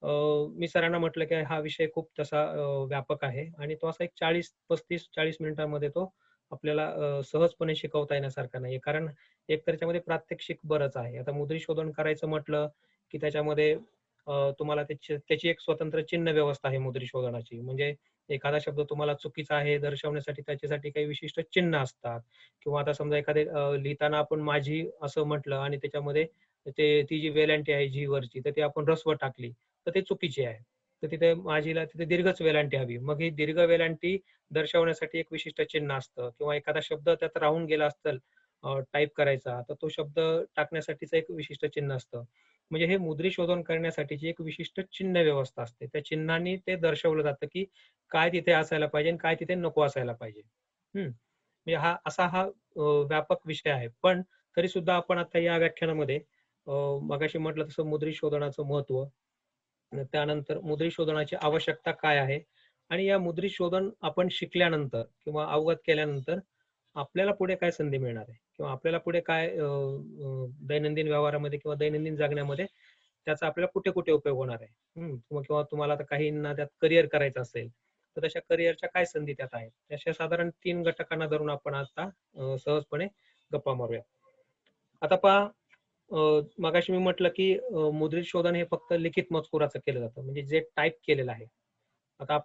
अ, मी सरांना म्हटलं, की हा विषय खूप तसा व्यापक आहे आणि तो असा एक 35 मिनिटांमध्ये तो आपल्याला सहजपणे शिकवता येण्यासारखा नाहीये. कारण एक तर त्याच्यामध्ये प्रात्यक्षिक बरंच आहे. आता मुद्रित शोधन करायचं म्हटलं, की त्याच्यामध्ये तुम्हाला त्याची एक स्वतंत्र चिन्ह व्यवस्था आहे मुद्रित शोधनाची. म्हणजे एखादा शब्द तुम्हाला चुकीचा आहे दर्शवण्यासाठी त्याच्यासाठी काही विशिष्ट चिन्ह असतात किंवा आता समजा एखादे लिहिताना आपण माझी असं म्हटलं आणि त्याच्यामध्ये ती जी वेलांटी आहे जी वरची तर ती आपण ऱ्हस्व टाकली तर ते चुकीची आहे. तर तिथे माझीला तिथे दीर्घच वेलांटी हवी. मग ही दीर्घ वेलांटी दर्शवण्यासाठी एक विशिष्ट चिन्ह असतं किंवा एखादा शब्द त्यात राहून गेला असेल टाईप करायचा, तर तो शब्द टाकण्यासाठीचं एक विशिष्ट चिन्ह असतं. म्हणजे हे मुद्रित शोधन करण्यासाठीची एक विशिष्ट चिन्ह व्यवस्था असते. त्या चिन्हांनी ते दर्शवलं जातं, की काय तिथे असायला पाहिजे आणि काय तिथे नको असायला पाहिजे. म्हणजे हा व्यापक विषय आहे. पण तरी सुद्धा आपण आता या व्याख्यानामध्ये मगाशी म्हटलं तसं मुद्रित शोधनाचं महत्त्व, त्यानंतर मुद्रित शोधनाची आवश्यकता काय आहे आणि या मुद्रित शोधन आपण शिकल्यानंतर किंवा अवगत केल्यानंतर आपल्याला पुढे काय संधी मिळणार आहे किंवा आपल्याला पुढे काय दैनंदिन व्यवहारामध्ये किंवा दैनंदिन जगण्यामध्ये त्याचा आपल्याला कुठे कुठे उपयोग होणार आहे. किंवा तुम्हाला आता काहींना त्यात करिअर करायचं असेल तर तशा करिअरच्या काय संधी त्यात आहेत, अशा साधारण 3 घटकांना धरून आपण आता सहजपणे गप्पा मारूया. आता पहा, मगाशी मी म्हटलं की मुद्रित शोधन हे फक्त लिखित मजकुराचं केलं जातं, म्हणजे जे टाईप केलेलं आहे. आता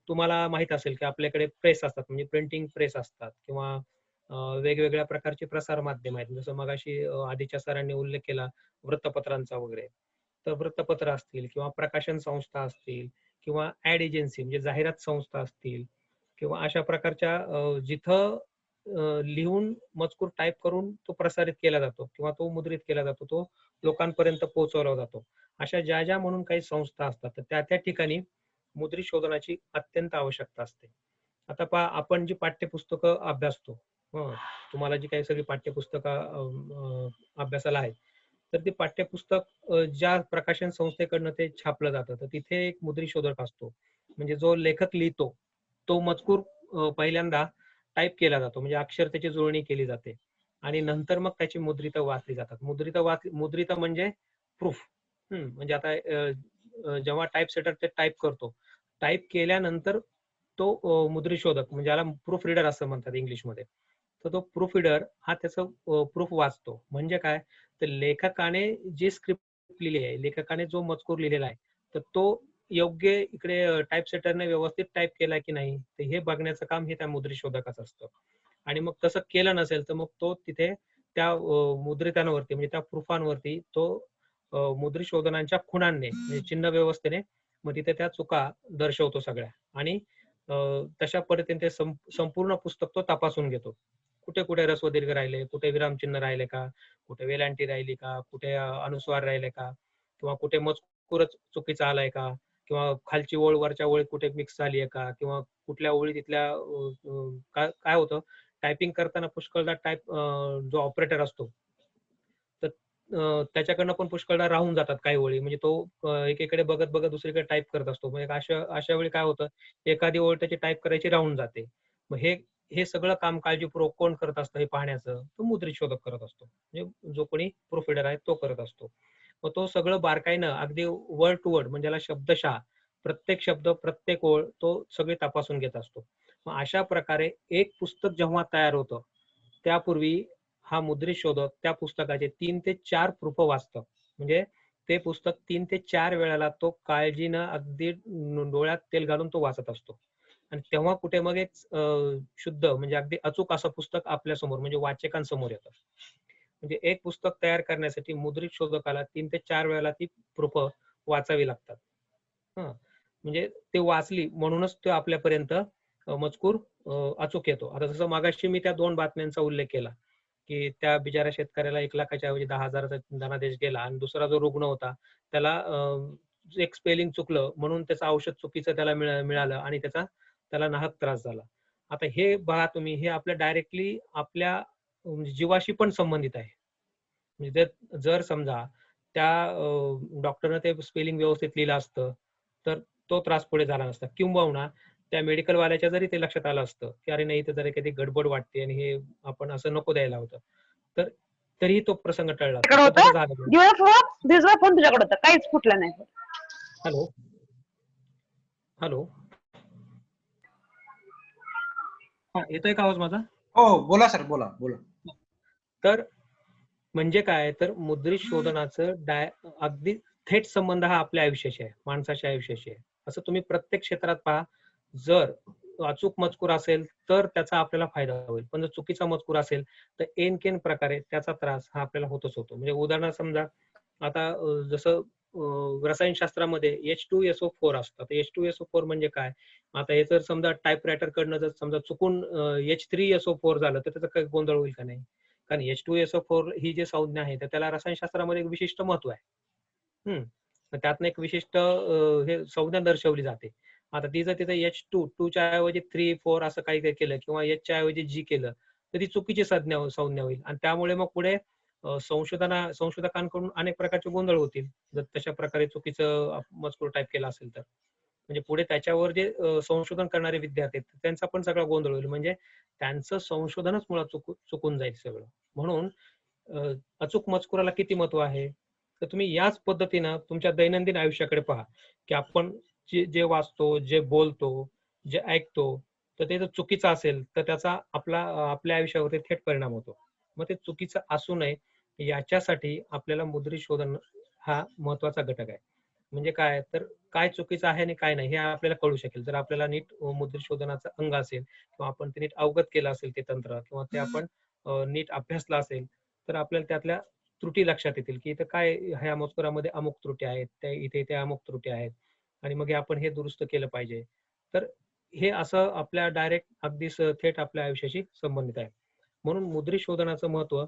तुम्हाला माहित असेल की आपल्याकडे प्रेस असतात, म्हणजे प्रिंटिंग प्रेस असतात किंवा वेगवेगळ्या प्रकारचे प्रसार माध्यम आहेत. जसं मगाशी आधीच्या सरांनी उल्लेख केला वृत्तपत्रांचा वगैरे. तर वृत्तपत्र असतील किंवा प्रकाशन संस्था असतील किंवा ऍड एजन्सी म्हणजे जाहिरात संस्था असतील किंवा अशा प्रकारच्या जिथं लिहून मजकूर टाईप करून तो प्रसारित केला जातो किंवा तो मुद्रित केला जातो, तो लोकांपर्यंत पोहोचवला जातो. अशा ज्या ज्या म्हणून काही संस्था असतात, तर त्या त्या ठिकाणी मुद्रित शोधनाची अत्यंत आवश्यकता असते. आता पहा, आपण जी पाठ्यपुस्तकं अभ्यासतो, तुम्हाला जी काही सगळी पाठ्यपुस्तकं अभ्यासाला आहेत, तर ते पाठ्यपुस्तक ज्या प्रकाशन संस्थेकडनं ते छापलं जातं, तर तिथे एक मुद्रित शोधक असतो. म्हणजे जो लेखक लिहितो तो मजकूर पहिल्यांदा टाईप केला जातो, म्हणजे अक्षर त्याची जुळणी केली जाते आणि नंतर मग त्याची मुद्रित वाचली जातात. मुद्रित म्हणजे प्रूफ. म्हणजे आता जेव्हा टाईप सेटर ते टाईप करतो, टाईप केल्यानंतर तो मुद्रित शोधक म्हणजे याला प्रूफ रीडर असं म्हणतात इंग्लिशमध्ये. तर तो प्रूफ रीडर हा त्याचं प्रूफ वाचतो. म्हणजे काय, तर लेखकाने जी स्क्रिप्ट लिहिली आहे, लेखकाने जो मजकूर लिहिलेला आहे, तर तो योग्य इकडे टाईप सेटरने व्यवस्थित टाईप केला की नाही, तर हे बघण्याचं काम हे त्या मुद्रित शोधकाचं असतं. आणि मग तसं केलं नसेल तर मग तो तिथे त्या मुद्रितांवरती म्हणजे त्या प्रूफांवरती तो मुद्रित शोधनांच्या खुणांनी म्हणजे चिन्ह व्यवस्थेने मग तिथे त्या चुका दर्शवतो सगळ्या आणि तशा पद्धतीने ते संपूर्ण पुस्तक तो तपासून घेतो. कुठे कुठे ऱ्हस्व दीर्घ राहिले, कुठे विरामचिन्ह राहिले का, कुठे वेलांटी राहिली का, कुठे अनुस्वार राहिले का, किंवा कुठे मजकूरच चुकीचा आलाय का, किंवा खालची ओळ वरच्या ओळीत कुठे मिक्स झाली आहे का, किंवा कुठल्या ओळी तिथल्या काय होतं, टायपिंग करताना पुष्कळदा जो ऑपरेटर असतो तर त्याच्याकडनं पण पुष्कळदा राहून जातात काही ओळी, म्हणजे तो एकीकडे बघत बघत दुसरीकडे टाईप करत असतो. म्हणजे अशा वेळी काय होतं, एखादी ओळ त्याची टाईप करायची राहून जाते. मग हे हे सगळं काम काळजीपूर्वक कोण करत असतं हे पाहण्याचं तो मुद्रित शोधक करत असतो. म्हणजे जो कोणी प्रूफ रीडर आहे तो करत असतो. मग तो सगळं बारकाईनं अगदी वर्ड टू वर्ड म्हणजे याला शब्दशः प्रत्येक शब्द प्रत्येक ओळ तो सगळी तपासून घेत असतो. मग अशा प्रकारे एक पुस्तक जेव्हा तयार होतं त्यापूर्वी हा मुद्रित शोधक त्या पुस्तकाचे 3 ते 4 प्रूफ वाचतं. म्हणजे ते पुस्तक 3 ते 4 वेळेला तो काळजीनं अगदी डोळ्यात तेल घालून तो वाचत असतो. आणि तेव्हा कुठे मग एक शुद्ध म्हणजे अगदी अचूक असं पुस्तक आपल्या समोर म्हणजे वाचकांसमोर येतं. म्हणजे एक पुस्तक तयार करण्यासाठी मुद्रित शोधकाला 3 ते 4 वेळेला ती प्रूफ वाचावी लागतात. हं. म्हणजे ते वाचली म्हणूनच ते आपल्यापर्यंत मजकूर अचूक येतो. आता जसं मगाशी मी त्या 2 बातम्यांचा उल्लेख केला, की त्या बिचाऱ्या शेतकऱ्याला 1,00,000च्या ऐवजी 10,000चा धनादेश गेला आणि दुसरा जो रुग्ण होता त्याला एक स्पेलिंग चुकलं म्हणून त्याचं औषध चुकीचं त्याला मिळालं आणि त्याला नाहक त्रास झाला. आता हे बघा तुम्ही, हे आपल्या डायरेक्टली आपल्या जीवाशी पण संबंधित आहे. म्हणजे जर समजा त्या डॉक्टरनं ते स्पेलिंग व्यवस्थित लिहिलं असतं, तर तो त्रास पुढे झाला नसता. किंबहुना त्या मेडिकल वाल्याच्या जरी ते लक्षात आलं असतं, की अरे नाही, इथं जरा काहीतरी गडबड वाटते आणि हे आपण असं नको द्यायला होतं. तर तरीही तो प्रसंग टळला असता. तुझ्याकडे पण तसं होतं झालं नाही. दिवसभर दिवसभर फोन तुझ्याकडे होता, काहीच फुटलं नाही. हॅलो? हॅलो? हां, येतोय का आवाज माझा? हो हो, बोला सर, बोला बोला. तर म्हणजे काय, तर मुद्रित शोधनाचं अगदी थेट संबंध हा आपल्या आयुष्याशी आहे, माणसाच्या आयुष्याशी आहे. असं तुम्ही प्रत्येक क्षेत्रात पहा, जर अचूक मजकूर असेल तर त्याचा आपल्याला फायदा होईल, पण जर चुकीचा मजकूर असेल तर ऐनकेन प्रकारे त्याचा त्रास हा आपल्याला होतच होतो. म्हणजे उदाहरणार्थ समजा आता जसं रसायनशास्त्रामध्ये H2SO4 असतं. तर H2SO4 म्हणजे काय, आता हे जर समजा टाईप रायटर कडनं जर समजा चुकून H3SO4 झालं तर त्याचा काही गोंधळ होईल का नाही, कारण H2SO4 ही जी संज्ञा आहे तर त्याला रसायनशास्त्रामध्ये एक विशिष्ट महत्व आहे. तर त्यातनं एक विशिष्ट हे संज्ञा दर्शवली जाते. आता ती जर तिथे H2 च्या ऐवजी 3, 4 असं काही काही केलं किंवा H च्या ऐवजी G केलं तर ती चुकीची संज्ञा होईल आणि त्यामुळे मग पुढे संशोधकांकडून अनेक प्रकारचे गोंधळ होतील जर तशा प्रकारे चुकीचं मजकूर टाईप केला असेल तर. म्हणजे पुढे त्याच्यावर जे संशोधन करणारे विद्यार्थी आहेत त्यांचा पण सगळा गोंधळ होईल. म्हणजे त्यांचं संशोधनच मुळात चुकून जाईल सगळं. म्हणून अचूक मजकुराला किती महत्व आहे तर तुम्ही याच पद्धतीनं तुमच्या दैनंदिन आयुष्याकडे पहा की आपण जे वाचतो, जे बोलतो, जे ऐकतो तर ते जर चुकीचं असेल तर त्याचा आपल्या आयुष्यावरती थेट परिणाम होतो. मग ते चुकीचं असू नये याच्यासाठी आपल्याला मुद्रित शोधन हा महत्वाचा घटक आहे. म्हणजे काय तर काय चुकीचं आहे आणि काय नाही हे आपल्याला कळू शकेल जर आपल्याला नीट मुद्रित शोधनाचं अंग असेल किंवा आपण ते नीट अवगत केलं असेल ते तंत्र किंवा ते आपण नीट अभ्यासला असेल तर आपल्याला त्यातल्या त्रुटी लक्षात येतील की इथं काय ह्या मजकुरामध्ये अमुक त्रुटी आहेत, त्या इथे अमुक त्रुटी आहेत आणि मग आपण हे दुरुस्त केलं पाहिजे. तर हे असं आपल्या डायरेक्ट अगदी थेट आपल्या आयुष्याशी संबंधित आहे. म्हणून मुद्रित शोधनाचं महत्व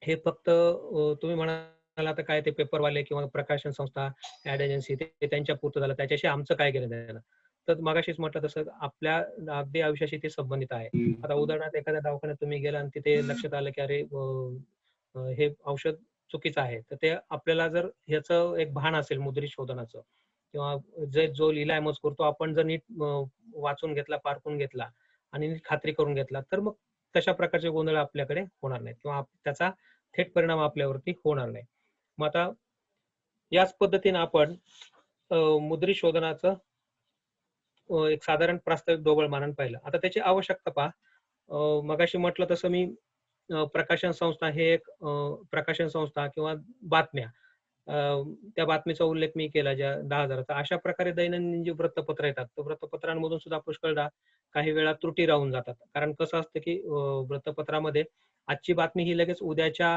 हे फक्त तुम्ही म्हणाल आता काय ते पेपरवाले किंवा प्रकाशन संस्था, ऍड एजन्सी ते त्यांच्या पुरतं झालं त्याच्याशी आमचं काय घेणं देणं. तर मगाशीच म्हटलं तसं आपल्या अगदी आयुष्याशी ते संबंधित आहे. आता उदाहरणार्थ एखाद्या दवाखान्यात तुम्ही गेला आणि तिथे लक्षात आलं की अरे हे औषध चुकीचं आहे तर ते आपल्याला जर ह्याचं एक भान असेल मुद्रित शोधनाचं किंवा जो लिहिलाय मजकूर तो आपण जर नीट वाचून घेतला, पारखून घेतला आणि नीट खात्री करून घेतला तर मग तशा प्रकारचे गोंधळ आपल्याकडे होणार नाहीत किंवा त्याचा थेट परिणाम आपल्यावरती होणार नाही. मग आता याच पद्धतीने आपण मुद्रित शोधनाचं एक साधारण प्रास्ताविक ढोबळ मानन पाहिलं. आता त्याची आवश्यकता पहा. मगाशी म्हटलं तसं मी प्रकाशन संस्था हे एक प्रकाशन संस्था किंवा बातम्या त्या बातमीचा उल्लेख मी केला ज्या 10,000चा. अशा प्रकारे दैनंदिन जी वृत्तपत्र येतात तर वृत्तपत्रांमधून सुद्धा पुष्कळदा काही वेळा त्रुटी राहून जातात. कारण कसं असतं की वृत्तपत्रामध्ये आजची बातमी ही लगेच उद्याच्या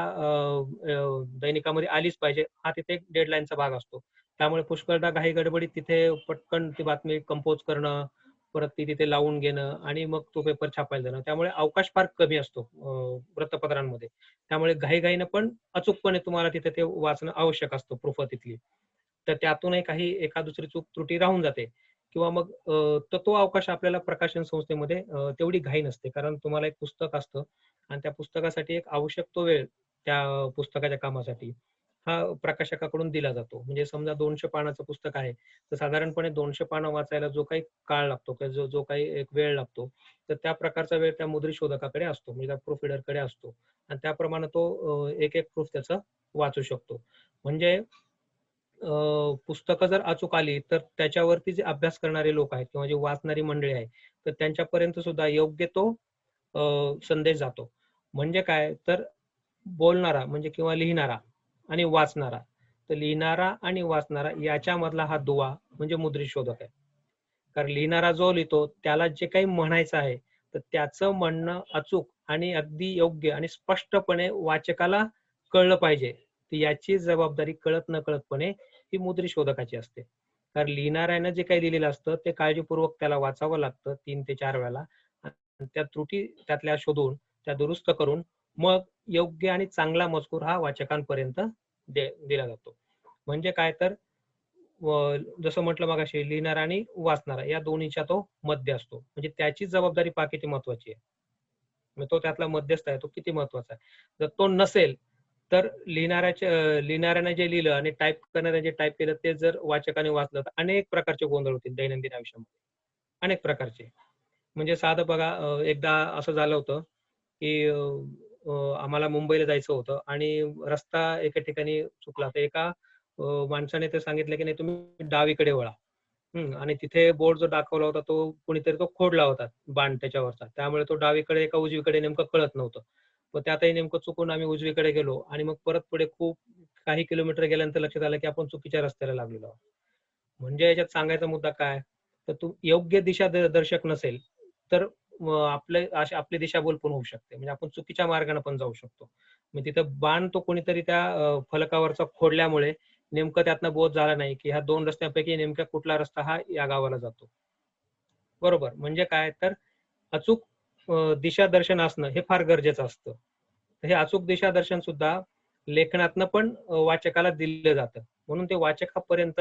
दैनिकामध्ये आलीच पाहिजे हा तिथे एक डेडलाईनचा भाग असतो. त्यामुळे पुष्कळदा घाई गडबडीत तिथे पटकन ती बातमी कंपोज करणं, परत ती तिथे लावून घेणं आणि मग तो पेपर छापायला देणं. त्यामुळे अवकाश फार कमी असतो वृत्तपत्रांमध्ये. त्यामुळे घाईघाईनं पण अचूकपणे तुम्हाला तिथे ते वाचणं आवश्यक असतं प्रूफ तिथली. तर त्यातूनही काही एखाद दुसरी चूक त्रुटी राहून जाते किंवा मग तर तो अवकाश आपल्याला प्रकाशन संस्थेमध्ये तेवढी घाई नसते. कारण तुम्हाला एक पुस्तक असतं आणि त्या पुस्तकासाठी एक आवश्यक तो वेळ त्या पुस्तकाच्या कामासाठी हा प्रकाशकाकडून दिला जातो. म्हणजे समजा 200 पानाचं पुस्तक आहे तर साधारणपणे 200 पानं वाचायला जो काही काळ लागतो किंवा जो काही एक वेळ लागतो तर त्या प्रकारचा वेळ त्या मुद्रित शोधकाकडे असतो म्हणजे त्या प्रूफ रीडरकडे असतो आणि त्याप्रमाणे तो एक प्रूफ त्याचं वाचू शकतो. म्हणजे पुस्तकं जर अचूक आली तर त्याच्यावरती जे अभ्यास करणारे लोक आहेत किंवा जे वाचणारी मंडळी आहे तर त्यांच्यापर्यंत सुद्धा योग्य तो संदेश जातो. म्हणजे काय तर बोलणारा म्हणजे किंवा लिहिणारा आणि वाचणारा तर लिहिणारा आणि वाचणारा याच्यामधला हा दुवा म्हणजे मुद्रित शोधक आहे. कारण लिहिणारा जो लिहितो त्याला जे काही म्हणायचं आहे तर त्याचं म्हणणं अचूक आणि अगदी योग्य आणि स्पष्टपणे वाचकाला कळलं पाहिजे. तर याची जबाबदारी कळत नकळतपणे ही मुद्रित शोधकाची असते. कारण लिहिणाऱ्यानं जे काही लिहिलेलं असतं ते काळजीपूर्वक त्याला वाचावं लागतं 3 ते 4 वेळा आणि त्या त्रुटी त्यातल्या शोधून त्या दुरुस्त करून मग योग्य आणि चांगला मजकूर हा वाचकांपर्यंत दिला जातो. म्हणजे काय तर जसं म्हटलं मगाशी लिहिणारा आणि वाचणारा या दोन्हीच्या तो मध्य असतो. म्हणजे त्याची जबाबदारी पहा किती महत्वाची आहे. म्हणजे तो त्यातला मध्यस्थ आहे तो किती महत्वाचा आहे. जर तो नसेल तर लिहिणाऱ्याने जे लिहिलं आणि टाईप करणाऱ्याने जे टाईप केलं ते जर वाचकाने वाचलं तर अनेक प्रकारचे गोंधळ होतील दैनंदिन आयुष्यामध्ये. अनेक प्रकारचे. म्हणजे साधं बघा एकदा असं झालं होतं की आम्हाला मुंबईला जायचं होतं आणि रस्ता एका ठिकाणी चुकला. तर एका माणसाने ते सांगितलं की नाही तुम्ही डावीकडे वळा. आणि तिथे बोर्ड जो दाखवला होता तो कोणीतरी तो खोडला होता बाण त्याच्यावरचा. त्यामुळे तो डावीकडे का उजवीकडे नेमकं कळत नव्हतं. मग त्यातही नेमकं चुकून आम्ही उजवीकडे गेलो आणि मग परत पुढे खूप काही किलोमीटर गेल्यानंतर लक्षात आलं की आपण चुकीच्या रस्त्याला लागलेलो आहोत. म्हणजे याच्यात सांगायचा मुद्दा काय तर तू योग्य दिशा दर्शक नसेल तर आपली दिशाभूल पण होऊ शकते. म्हणजे आपण चुकीच्या मार्गाने पण जाऊ शकतो. मग तिथं बाण तो कोणीतरी त्या फलकावरचा खोडल्यामुळे नेमकं त्यातनं बोध झाला नाही की ह्या 2 रस्त्यांपैकी नेमका कुठला रस्ता हा या गावाला जातो. बरोबर. म्हणजे काय तर अचूक दिशा दर्शन असणं हे फार गरजेचं असतं. तर हे अचूक दिशादर्शन सुद्धा लेखनातनं पण वाचकाला दिलं जातं. म्हणून ते वाचकापर्यंत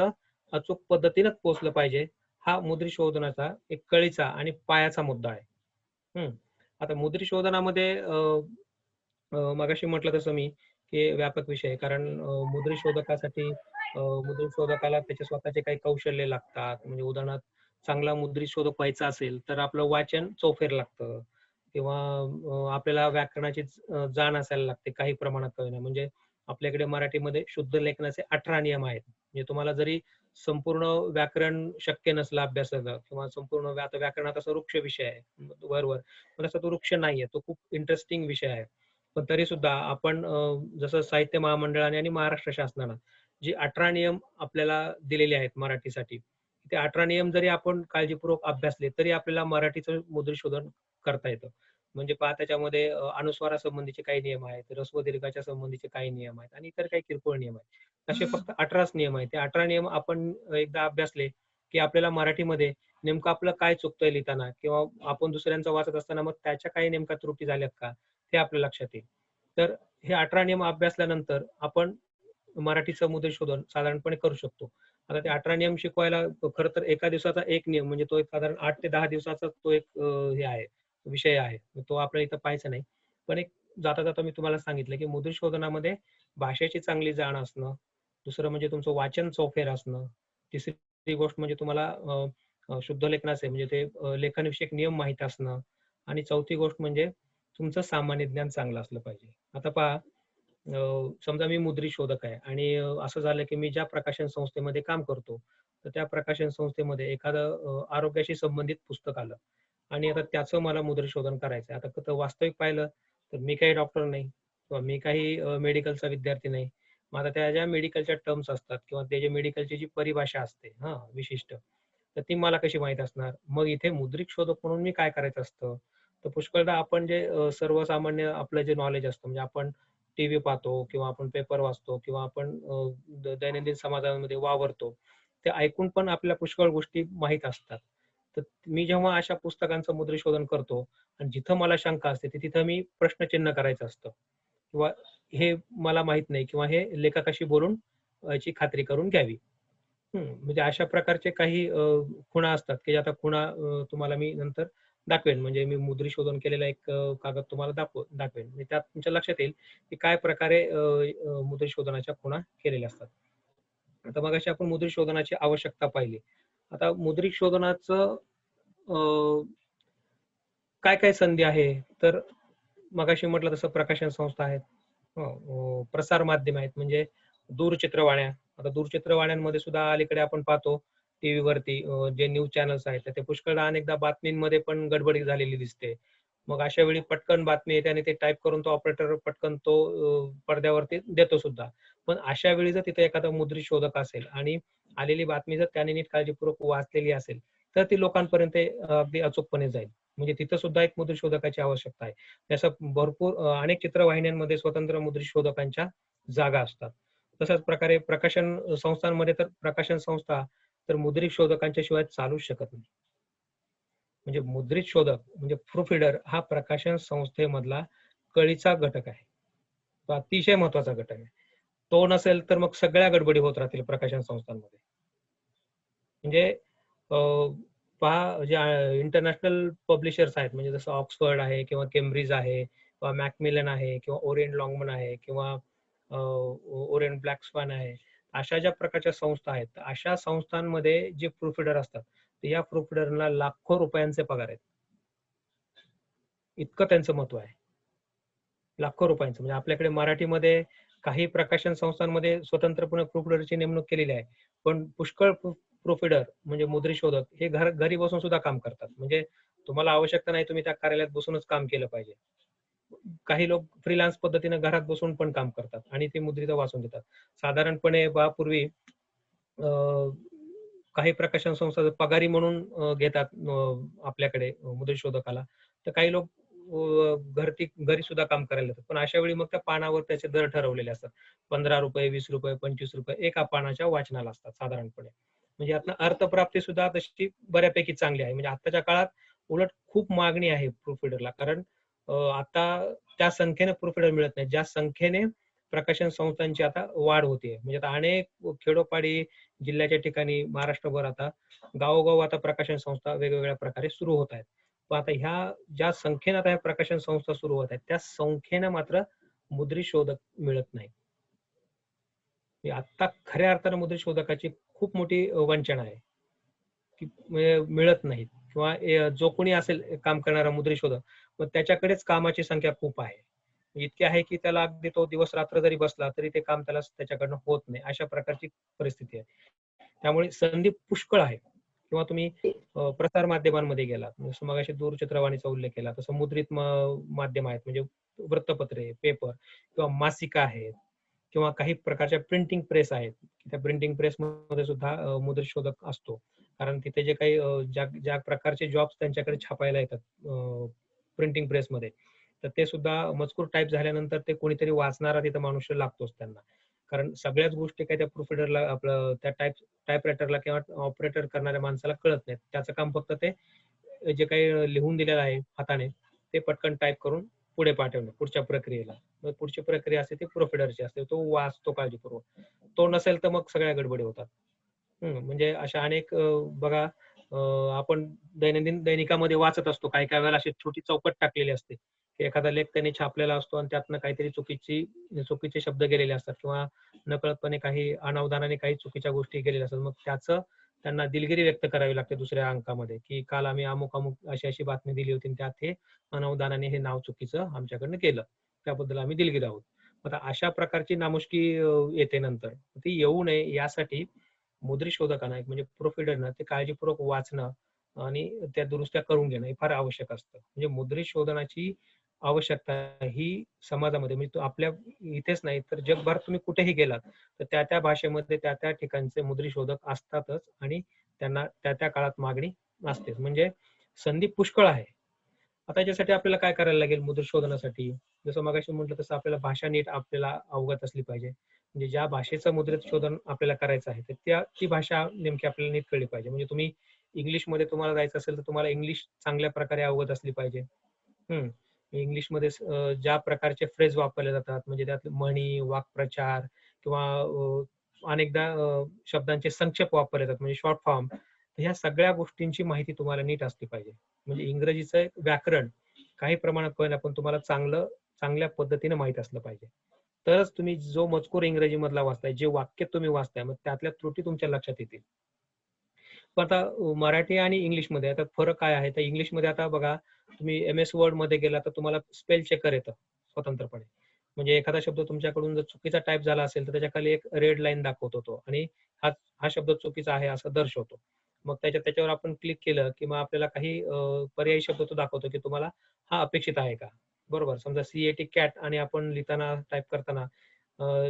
अचूक पद्धतीनंच पोहोचलं पाहिजे. हा मुद्रित शोधनाचा एक कळीचा आणि पायाचा मुद्दा आहे. आता मुद्रित शोधनामध्ये मगाशी म्हटलं तसं मी की व्यापक विषय आहे. कारण मुद्रित शोधकासाठी मुद्रित शोधकाला त्याचे स्वतःचे काही कौशल्य लागतात. म्हणजे उदाहरणार्थ चांगला मुद्रित शोधक व्हायचा असेल तर आपलं वाचन चौफेर लागतं किंवा आपल्याला व्याकरणाची जाण असायला लागते काही प्रमाणात का होईना. म्हणजे आपल्याकडे मराठीमध्ये शुद्ध लेखनाचे 18 नियम आहेत. म्हणजे तुम्हाला जरी संपूर्ण व्याकरण शक्य नसलं अभ्यासाला किंवा संपूर्ण आता व्याकरणात असा वृक्ष विषय आहे वरवर, पण असा तो वृक्ष नाहीये. तो खूप इंटरेस्टिंग विषय आहे. पण तरी सुद्धा आपण जसं साहित्य महामंडळाने आणि महाराष्ट्र शासनानं जे 18 नियम आपल्याला दिलेले आहेत मराठीसाठी, ते 18 नियम जरी आपण काळजीपूर्वक अभ्यासले तरी आपल्याला मराठीचं मुद्रित शोधन करता येतं. म्हणजे पहा त्याच्यामध्ये अनुस्वारासंबंधीचे काही नियम आहेत, ऱ्हस्व दीर्घाच्या संबंधीचे काही नियम आहेत आणि इतर काही किरकोळ नियम आहेत. असे फक्त 18च नियम आहेत. ते 18 नियम आपण एकदा अभ्यासले की आपल्याला मराठीमध्ये नेमकं आपलं काय चुकतंय लिहिताना किंवा आपण दुसऱ्यांचं वाचत असताना मग त्याच्या काही नेमक्या त्रुटी झाल्यात का ते आपल्या लक्षात येईल. तर हे 18 नियम अभ्यासल्यानंतर आपण मराठीचं मुद्रित शोधन साधारणपणे करू शकतो. आता ते 18 नियम शिकवायला खरं तर एका दिवसाचा एक नियम म्हणजे तो एक साधारण 8 ते 10 दिवसाचा तो एक हे आहे, विषय आहे. तो आपल्याला इथं पाहायचा नाही. पण एक जाता-जाता मी तुम्हाला सांगितलं की मुद्रित शोधनामध्ये भाषेची चांगली जाण असणं, दुसरं म्हणजे तुमचं वाचन चौफेर असणं, तिसरी गोष्ट म्हणजे तुम्हाला शुद्ध लेखनाचे म्हणजे ते लेखनविषयक नियम माहीत असणं आणि चौथी गोष्ट म्हणजे तुमचं सामान्य ज्ञान चांगलं असलं पाहिजे. आता पहा समजा मी मुद्रित शोधक आहे आणि असं झालं की मी ज्या प्रकाशन संस्थेमध्ये काम करतो, तर त्या प्रकाशन संस्थेमध्ये एखादं आरोग्याशी संबंधित पुस्तक आलं आणि आता त्याचं मला मुद्रित शोधन करायचं आहे. आता तर वास्तविक पाहिलं तर मी काही डॉक्टर नाही किंवा मी काही मेडिकलचा विद्यार्थी नाही. मग आता त्या ज्या मेडिकलच्या टर्म्स असतात किंवा त्याच्या मेडिकलची जी परिभाषा असते विशिष्ट, तर ती मला कशी माहीत असणार? मग इथे मुद्रित शोधक म्हणून मी काय करायचं असतं? तर पुष्कळदा आपण जे सर्वसामान्य आपलं जे नॉलेज असतं म्हणजे आपण टीव्ही पाहतो किंवा आपण पेपर वाचतो किंवा आपण दैनंदिन समाजामध्ये वावरतो. ते ऐकून पण आपल्याला पुष्कळ गोष्टी माहीत असतात. तर मी जेव्हा अशा पुस्तकांचं मुद्रित शोधन करतो आणि जिथं मला शंका असते तिथं मी प्रश्नचिन्ह करायचं असतं किंवा हे मला माहीत नाही किंवा हे लेखकाशी बोलून याची खात्री करून घ्यावी. म्हणजे अशा प्रकारचे काही खुणा असतात की आता खुणा तुम्हाला मी नंतर दाखवेन. म्हणजे मी मुद्रित शोधन केलेला एक कागद तुम्हाला दाखवेन. म्हणजे त्यात तुमच्या लक्षात येईल की काय प्रकारे मुद्रित शोधनाच्या खुणा केलेल्या असतात. आता मगाशी आपण मुद्रित शोधनाची आवश्यकता पाहिली. आता मुद्रित शोधनाचं काय काय संधी आहे? तर मगाशी म्हटलं तसं प्रकाशन संस्था आहेत. प्रसार माध्यम आहेत म्हणजे दूरचित्रवाण्या. आता दूरचित्रवाण्यांमध्ये सुद्धा अलीकडे आपण पाहतो टीव्हीवरती जे न्यूज चॅनल्स आहेत तर ते पुष्कळदा अनेकदा बातमींमध्ये पण गडबड झालेली दिसते. मग अशा वेळी पटकन बातमी येते आणि ते टाईप करून तो ऑपरेटर पटकन तो पडद्यावरती देतो सुद्धा. पण अशा वेळी जर तिथे एखादा मुद्रित शोधक असेल आणि आलेली बातमी जर त्याने नीट काळजीपूर्वक वाचलेली असेल, तर ती लोकांपर्यंत अगदी अचूकपणे जाईल. म्हणजे तिथं सुद्धा एक मुद्रित शोधकाची आवश्यकता आहे. तसं भरपूर अनेक चित्रवाहिन्यांमध्ये स्वतंत्र मुद्रित शोधकांच्या जागा असतात. तशाच प्रकारे प्रकाशन संस्थांमध्ये तर प्रकाशन संस्था तर मुद्रित शोधकांच्या शिवाय चालूच शकत नाही. म्हणजे मुद्रित शोधक म्हणजे प्रूफ रीडर हा प्रकाशन संस्थेमधला कळीचा घटक आहे. तो अतिशय महत्वाचा घटक आहे. तो नसेल तर मग सगळ्या गडबडी होत राहतील प्रकाशन संस्थांमध्ये. म्हणजे पहा जे इंटरनॅशनल पब्लिशर्स आहेत म्हणजे जसं ऑक्सफर्ड आहे किंवा केम्ब्रिज आहे किंवा मॅकमिलन आहे किंवा ओरिएंट लॉंगमन आहे किंवा ओरिएंट ब्लॅक स्वान आहे. अशा ज्या प्रकारच्या संस्था आहेत, अशा संस्थांमध्ये जे प्रूफ रीडर असतात, तर या प्रूफ रीडरला लाखो रुपयांचे पगार आहेत. इतकं त्यांचं महत्व आहे. लाखो रुपयांचं. म्हणजे आपल्याकडे मराठीमध्ये काही प्रकाशन संस्थांमध्ये स्वतंत्रपणे प्रूफ रीडरची नेमणूक केलेली आहे. पण पुष्कळ प्रूफ रीडर म्हणजे मुद्रित शोधक हे घरी बसून सुद्धा काम करतात. म्हणजे तुम्हाला आवश्यकता नाही तुम्ही त्या कार्यालयात बसूनच काम केलं पाहिजे. काही लोक फ्रीलान्स पद्धतीने घरात बसून पण काम करतात आणि ते मुद्रित वाचून देतात. साधारणपणे पूर्वी काही प्रकाशन संस्था पगारी म्हणून घेतात आपल्याकडे मुद्रित शोधकाला. तर काही लोक घरी सुद्धा काम करायला येतात. पण अशा वेळी मग त्या पानावर त्याचे दर ठरवलेले असतात. ₹15, ₹20, ₹25 एका पानाच्या वाचनाला असतात साधारणपणे. म्हणजे यातनं अर्थप्राप्ती सुद्धा तशी बऱ्यापैकी चांगली आहे. म्हणजे आताच्या काळात उलट खूप मागणी आहे प्रूफ रीडरला. कारण आता त्या संख्येने प्रूफ रीडर मिळत नाही ज्या संख्येने प्रकाशन संस्थांची आता वाढ होतीये. म्हणजे आता अनेक खेडोपाडी जिल्ह्याच्या ठिकाणी महाराष्ट्रभर आता गावोगाव आता प्रकाशन संस्था वेगवेगळ्या प्रकारे सुरू होत आहेत. पण आता ह्या ज्या संख्येने आता ह्या प्रकाशन संस्था सुरू होत आहेत त्या संख्येने मात्र मुद्रित शोधक मिळत नाही. आता खऱ्या अर्थाने मुद्रित शोधकाची खूप मोठी वंचना आहे की म्हणजे मिळत नाहीत किंवा जो कोणी असेल काम करणारा मुद्रित शोधक मग त्याच्याकडेच कामाची संख्या खूप आहे. इतकी आहे की त्याला अगदी तो दिवस रात्र जरी बसला तरी ते काम त्याच्याकडनं होत नाही अशा प्रकारची परिस्थिती आहे. त्यामुळे संधी पुष्कळ आहे. किंवा तुम्ही प्रसार माध्यमांमध्ये गेलात जसं मगाशी दूरचित्रवाणीचा उल्लेख केला तसं मुद्रित माध्यम आहेत म्हणजे वृत्तपत्रे, पेपर किंवा मासिका आहेत किंवा काही प्रकारच्या प्रिंटिंग प्रेस आहेत. त्या प्रिंटिंग प्रेस मध्ये सुद्धा मुद्रित शोधक असतो. कारण तिथे जे काही ज्या प्रकारचे जॉब्स त्यांच्याकडे छापायला येतात प्रिंटिंग प्रेसमध्ये तर ते सुद्धा मजकूर टाईप झाल्यानंतर ते कोणीतरी वाचणारा तिथं मनुष्य लागतोच त्यांना. कारण सगळ्याच गोष्टी काही त्या प्रूफरीडरला आपलं त्या टाईपरायटरला किंवा ऑपरेटर करणाऱ्या माणसाला कळत नाहीत. त्याचं काम फक्त ते जे काही लिहून दिलेलं आहे हाताने ते पटकन टाईप करून पुढे पाठवणे पुढच्या प्रक्रियेला. मग पुढची प्रक्रिया असते ती प्रूफरीडरची असते. तो वाचतो काळजीपूर्वक. तो नसेल तर मग सगळ्या गडबडी होतात. म्हणजे अशा अनेक बघा आपण दैनिकामध्ये वाचत असतो काही काही वेळेला अशी छोटी चौकट टाकलेली असते की एखादा लेख त्यांनी छापलेला असतो आणि त्यातनं काहीतरी चुकीचे शब्द गेलेले असतात किंवा नकळतपणे काही अनावधानाने काही चुकीच्या गोष्टी गेलेल्या असतात. मग त्याचं त्यांना दिलगिरी व्यक्त करावी लागते दुसऱ्या अंकामध्ये की काल आम्ही अमुक अमुक अशी अशी बातमी दिली होती आणि त्यात हे अनावधानाने हे नाव चुकीचं आमच्याकडनं केलं त्याबद्दल आम्ही दिलगीर आहोत. आता अशा प्रकारची नामुष्की येते नंतर ती येऊ नये यासाठी मुद्रित शोधकांना म्हणजे प्रूफरीडरनं ते काळजीपूर्वक वाचणं आणि त्या दुरुस्त्या करून घेणं हे फार आवश्यक असतं. म्हणजे मुद्रित शोधनाची आवश्यकता ही समाजामध्ये म्हणजे आपल्या इथेच नाही तर जगभरात तुम्ही कुठेही गेलात तर त्या त्या भाषेमध्ये त्या त्या ठिकाणचे मुद्रित शोधक असतातच आणि त्यांना त्या त्या काळात मागणी असतेच. म्हणजे संधी पुष्कळ आहे. आता याच्यासाठी आपल्याला काय करायला लागेल मुद्रित शोधनासाठी जसं मगाशी म्हटलं तसं आपल्याला भाषा नीट आपल्याला अवगत असली पाहिजे. म्हणजे ज्या भाषेचं मुद्रित शोधन आपल्याला करायचं आहे तर ती भाषा नेमकी आपल्याला नीट कळली पाहिजे. म्हणजे तुम्ही इंग्लिशमध्ये तुम्हाला जायचं असेल तर तुम्हाला इंग्लिश चांगल्या प्रकारे अवगत असली पाहिजे. इंग्लिशमध्ये ज्या प्रकारचे फ्रेज वापरले जातात म्हणजे त्यात म्हणी, वाक्प्रचार किंवा अनेकदा शब्दांचे संक्षेप वापरले जातात म्हणजे शॉर्ट फॉर्म. तर ह्या सगळ्या गोष्टींची माहिती तुम्हाला नीट असली पाहिजे. म्हणजे इंग्रजीचं व्याकरण काही प्रमाणात कळलं पण तुम्हाला चांगल्या पद्धतीने माहित असलं पाहिजे. तरच तुम्ही जो मजकूर इंग्रजी मधला वाचताय जे वाक्य तुम्ही वाचताय मग त्यातल्या त्रुटी तुमच्या लक्षात येतील. पण आता मराठी आणि इंग्लिशमध्ये आता फरक काय आहे तर इंग्लिशमध्ये आता बघा तुम्ही MS वर्ड मध्ये गेला तर तुम्हाला स्पेल चेकर येतं स्वतंत्रपणे. म्हणजे एखादा शब्द तुमच्याकडून जर चुकीचा टाईप झाला असेल तर त्याच्या खाली एक रेड लाईन दाखवतो तो आणि हा शब्द चुकीचा आहे असं दर्शवतो. मग त्याच्यावर आपण क्लिक केलं की मग आपल्याला काही पर्यायी शब्द तो दाखवतो की तुम्हाला हा अपेक्षित आहे का. बरोबर समजा CAT कॅट आणि आपण लिहिताना टाईप करताना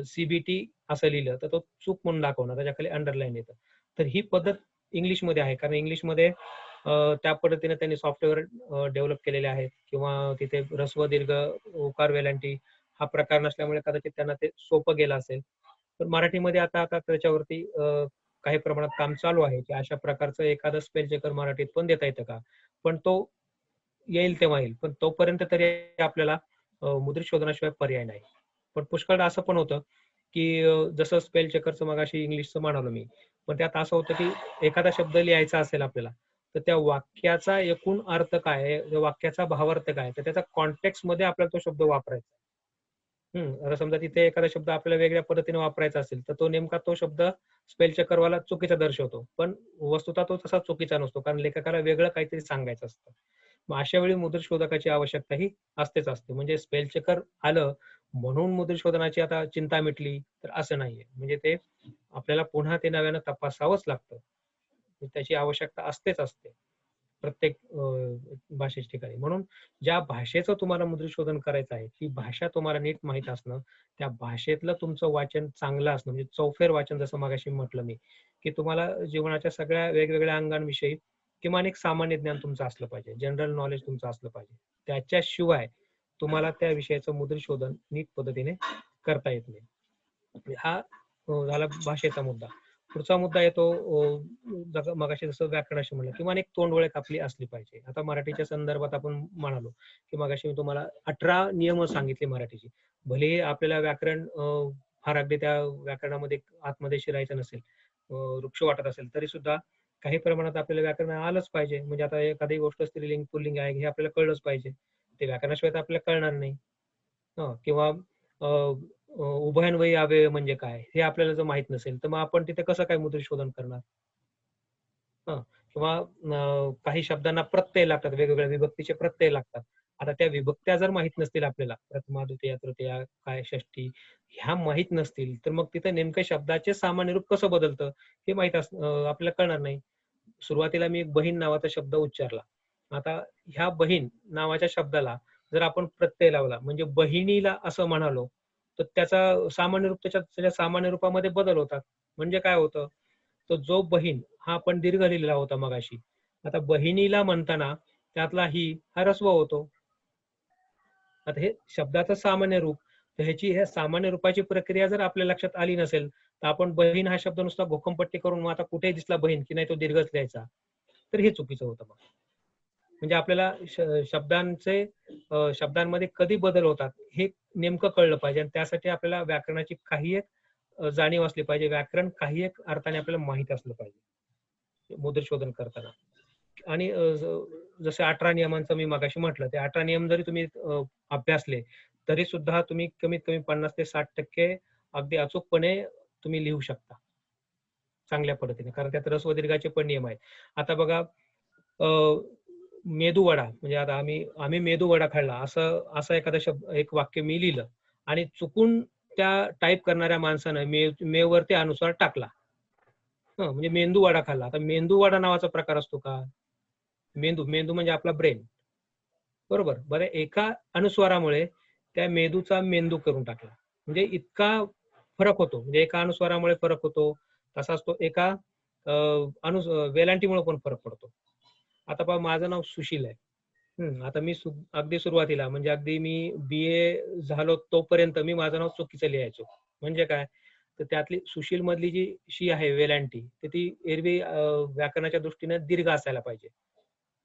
CBT असं लिहिलं तर तो चूक म्हणून दाखवणार त्याच्या खाली अंडरलाईन येतं. तर ही पद्धत इंग्लिशमध्ये आहे कारण इंग्लिशमध्ये त्या पद्धतीने त्यांनी सॉफ्टवेअर डेव्हलप केलेले आहेत किंवा तिथे ऱ्हस्व दीर्घ उकार वेलांटी हा प्रकार नसल्यामुळे कदाचित त्यांना ते सोपं गेलं असेल. पण मराठीमध्ये आता त्याच्यावरती काही प्रमाणात काम चालू आहे की अशा प्रकारचं एखादं स्पेल चेकर मराठीत पण देता येतं का. पण तो येईल तेव्हा येईल पण तोपर्यंत तरी आपल्याला मुद्रित शोधनाशिवाय पर्याय नाही. पण पुष्कळदा असं पण होतं की जसं स्पेल चेकरचं मगाशी इंग्लिशचं म्हणालो मी पण त्यात असं होतं की एखादा शब्द लिहायचा असेल आपल्याला तर त्या वाक्याचा एकूण अर्थ काय आहे वाक्याचा भावार्थ काय तर त्याचा कॉन्टेक्स्ट मध्ये आपल्याला तो शब्द वापरायचा. आता समजा तिथे एखादा शब्द आपल्याला वेगळ्या पद्धतीने वापरायचा असेल तर तो शब्द स्पेल चेकरवाला चुकीचा दर्शवतो पण वस्तुतः तो तसा चुकीचा नसतो कारण लेखकाला वेगळं काहीतरी सांगायचं असतं. मग अशा वेळी मुद्रित शोधकाची आवश्यकता ही असतेच असते. म्हणजे स्पेल चेकर आलं म्हणून मुद्रित शोधनाची आता चिंता मिटली तर असं नाहीये. म्हणजे ते आपल्याला पुन्हा ते नव्यानं तपासावंच लागतं. त्याची आवश्यकता असतेच असते प्रत्येक भाषेच्या ठिकाणी. म्हणून ज्या भाषेचं तुम्हाला मुद्रित शोधन करायचं आहे ती भाषा तुम्हाला नीट माहित असणं त्या भाषेतलं तुमचं वाचन चांगलं असणं म्हणजे चौफेर वाचन जसं मगाशी म्हटलं मी की तुम्हाला जीवनाच्या सगळ्या वेगवेगळ्या अंगांविषयी किमान एक सामान्य ज्ञान तुमचं असलं पाहिजे. जनरल नॉलेज तुमचं असलं पाहिजे. त्याच्याशिवाय तुम्हाला त्या विषयाचं मुद्रित शोधन नीट पद्धतीने करता येत नाही. हा झाला भाषेचा मुद्दा. पुढचा मुद्दा येतो मगाशी जसं व्याकरणाशी म्हणलं किमान एक तोंडओळख आपली असली पाहिजे. आता मराठीच्या संदर्भात आपण म्हणालो की मगाशी मी तुम्हाला 18 नियम सांगितले मराठीची. भलेही आपल्याला व्याकरण फार अगदी त्या व्याकरणामध्ये आतमध्ये शिरायचं नसेल, वृक्ष वाटत असेल तरी सुद्धा काही प्रमाणात आपल्याला व्याकरण आलंच पाहिजे. म्हणजे आता एखादी गोष्ट स्त्रीलिंग पुल्लिंग आहे हे आपल्याला कळलंच पाहिजे. ते व्याकरणाशिवाय तर आपल्याला कळणार नाही. किंवा अ, अ, उभयन्वयी अव्यय म्हणजे काय हे आपल्याला जर माहित नसेल तर मग आपण तिथे कसं काय मुद्रित शोधन करणार? हं. किंवा काही शब्दांना प्रत्यय लागतात, वेगवेगळ्या विभक्तीचे प्रत्यय लागतात. आता त्या विभक्त्या जर माहित नसतील आपल्याला, प्रथमा, द्वितीया, तृतीया, काय षष्टी ह्या माहित नसतील, तर मग तिथे नेमकं शब्दाचे सामान्य रूप कसं बदलतं हे आपल्याला कळणार नाही. सुरुवातीला मी एक बहीण नावाचा शब्द उच्चारला. आता ह्या बहीण नावाच्या शब्दाला जर आपण प्रत्यय लावला म्हणजे बहिणीला असं म्हणालो, तर त्याचा सामान्य रूप त्याच्या सामान्य रूपामध्ये बदल होतात. म्हणजे काय होतं? तर जो बहीण हा आपण दीर्घ लिहिलेला होता मगाशी. आता बहिणीला म्हणताना त्यातला ही हा ह्रस्व होतो. आता हे शब्दाचं सामान्य रूप, तर ह्या सामान्य रूपाची प्रक्रिया जर आपल्या लक्षात आली नसेल, तर आपण बहीण हा शब्द नुसता घोकमपट्टी करून मग आता कुठेही दिसला बहीण की नाही तो दीर्घच लिहायचा. तर हे चुकीचं होतं मग. म्हणजे आपल्याला शब्दांमध्ये कधी बदल होतात हे नेमकं कळलं पाहिजे आणि त्यासाठी आपल्याला व्याकरणाची काही एक जाणीव असली पाहिजे. व्याकरण काही एक अर्थाने आपल्याला माहित असलं पाहिजे मुद्रित शोधन करताना. आणि जसे 18 नियमांचं मी मगाशी म्हटलं, ते 18 नियम जरी तुम्ही अभ्यासले, तरी सुद्धा तुम्ही कमीत कमी 50 ते 60% अगदी अचूकपणे तुम्ही लिहू शकता. चांगल्या पद्धतीने. कारण त्यात ऱ्हस्व दीर्घाचे पण नियम आहेत. आता बघा अ, मेदूवडा म्हणजे आता आम्ही मेदूवडा खाल्ला असं असं एखादा एक वाक्य मी लिहिलं आणि चुकून त्या टाइप करणाऱ्या माणसानं मेवरती अनुस्वार टाकला. म्हणजे मेंदू वडा खाल्ला. आता मेंदू वडा नावाचा प्रकार असतो का? मेंदू म्हणजे आपला ब्रेन. बरोबर. बरं एका अनुस्वारामुळे त्या मेंदूचा मेंदू करून टाकला. म्हणजे इतका फरक होतो. म्हणजे एका अनुस्वारामुळे फरक होतो. तसाच तो एका अ, वेलांटीमुळे पण फरक पडतो. आता पहा माझं नाव सुशील आहे. आता मी अगदी सुरुवातीला म्हणजे अगदी मी बी-ए झालो तोपर्यंत मी माझं नाव चुकीचं लिहायचो. म्हणजे काय? तर त्यातली सुशील मधली जी शी आहे वेलांटी, तर ती एरवी व्याकरणाच्या दृष्टीने दीर्घ असायला पाहिजे.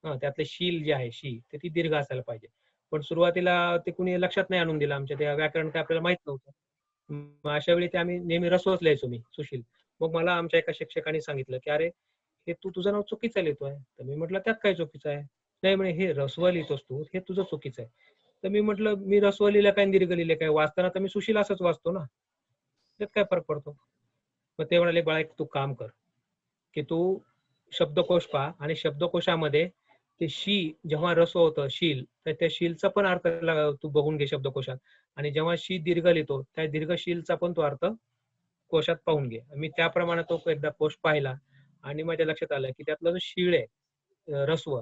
त्यातले शील जे आहे शी, तर ती दीर्घ असायला पाहिजे. पण सुरुवातीला ते कुणी लक्षात नाही आणून दिलं आमच्या त्या व्याकरण काय आपल्याला माहित नव्हतं. मग अशा वेळी ते आम्ही नेहमी ऱ्हस्वच लिहायचो मी सुशील. मग मला आमच्या एका शिक्षकाने सांगितलं, की "अरे, हे तू तुझं नाव चुकीचं लिहितोय." तर मी म्हटलं, "त्यात काय चुकीचं आहे?" "नाही," म्हणे, "हे ऱ्हस्व लिहितोस तू, हे तुझं चुकीचं आहे." तर मी म्हटलं, "मी ऱ्हस्व लिहिलं काय आणि दीर्घ लिहिलं काय? वाचताना तर मी सुशील असंच वाचतो ना. त्यात काय फरक पडतो?" मग ते म्हणाले, "बाळा, एक तू काम कर, की तू शब्दकोश पहा आणि शब्दकोशामध्ये ते शी जेव्हा ऱ्हस्व होतं शील, तर त्या शीलचा पण अर्थ तू बघून घे शब्दकोशात आणि जेव्हा शी दीर्घ लिहितो, त्या दीर्घ शीलचा पण तो अर्थ कोशात पाहून घे." मी त्याप्रमाणे तो एकदा कोश पाहिला आणि माझ्या लक्षात आलं, की त्यातला जो शीळ आहे ऱ्हस्व,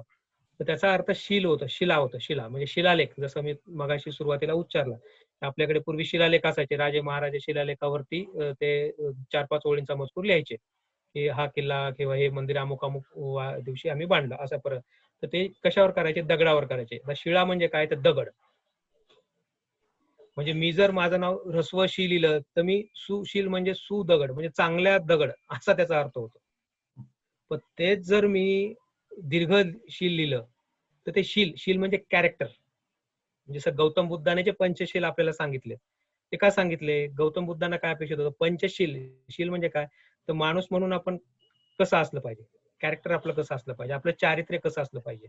तर त्याचा अर्थ शील होतं, शिला होतं, शिला म्हणजे शिलालेख. जसं मी मगाशी सुरुवातीला उच्चारलं. आपल्याकडे पूर्वी शिलालेख असायचे. राजे महाराजे शिलालेखावरती ते 4-5 ओळींचा मजकूर लिहायचे, की हा किल्ला किंवा हे मंदिर अमुक-अमुक दिवशी आम्ही बांधलं असं परत. तर ते कशावर करायचे? दगडावर करायचे. आता शिळा म्हणजे काय? तर दगड. म्हणजे मी जर माझं नाव ऱ्हस्व शी लिहिलं, तर मी सुशील म्हणजे सुदगड म्हणजे चांगल्या दगड असा त्याचा अर्थ होतो. पण तेच जर मी दीर्घ शील लिहिलं, तर ते शील म्हणजे कॅरेक्टर. जसं गौतम बुद्धाने जे पंचशील आपल्याला सांगितले. ते का सांगितले? गौतम बुद्धांना काय अपेक्षित होतं? पंचशील. शील म्हणजे काय? तर माणूस म्हणून आपण कसं असलं पाहिजे? कॅरेक्टर आपलं कसं असलं पाहिजे? आपलं चारित्र्य कसं असलं पाहिजे?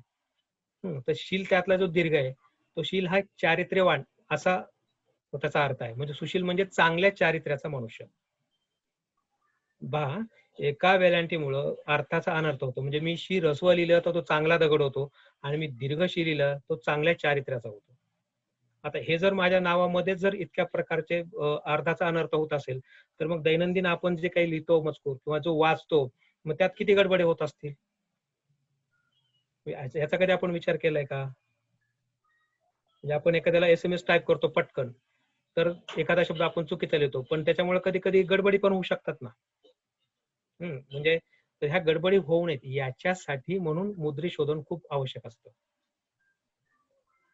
तर शील त्यातला जो दीर्घ आहे, तो शील हा चारित्र्यवान असा त्याचा अर्थ आहे. म्हणजे सुशील म्हणजे चांगल्या चारित्र्याचा मनुष्य. पहा, एका वेलांटीमुळं अर्थाचा अनर्थ होतो. म्हणजे मी शी ऱ्हस्व लिहिलं तर तो चांगला दगड होतो आणि मी दीर्घ शी लिहिलं तो चांगल्या चारित्र्याचा होतो. आता हे जर माझ्या नावामध्ये जर इतक्या प्रकारचे अर्थाचा अनर्थ होत असेल, तर मग दैनंदिन आपण जे काही लिहितो मजकूर किंवा जो वाचतो, मग त्यात किती गडबडी होत असतील? ह्याचा कधी आपण विचार केलाय का? म्हणजे आपण एखाद्याला एस-एम-एस टाइप करतो पटकन, तर एखादा शब्द आपण चुकीचा लिहितो, पण त्याच्यामुळे कधी-कधी गडबडी पण होऊ शकतात ना. म्हणजे तर ह्या गडबडी होऊ नयेत याच्यासाठी म्हणून मुद्रित शोधन खूप आवश्यक असतं.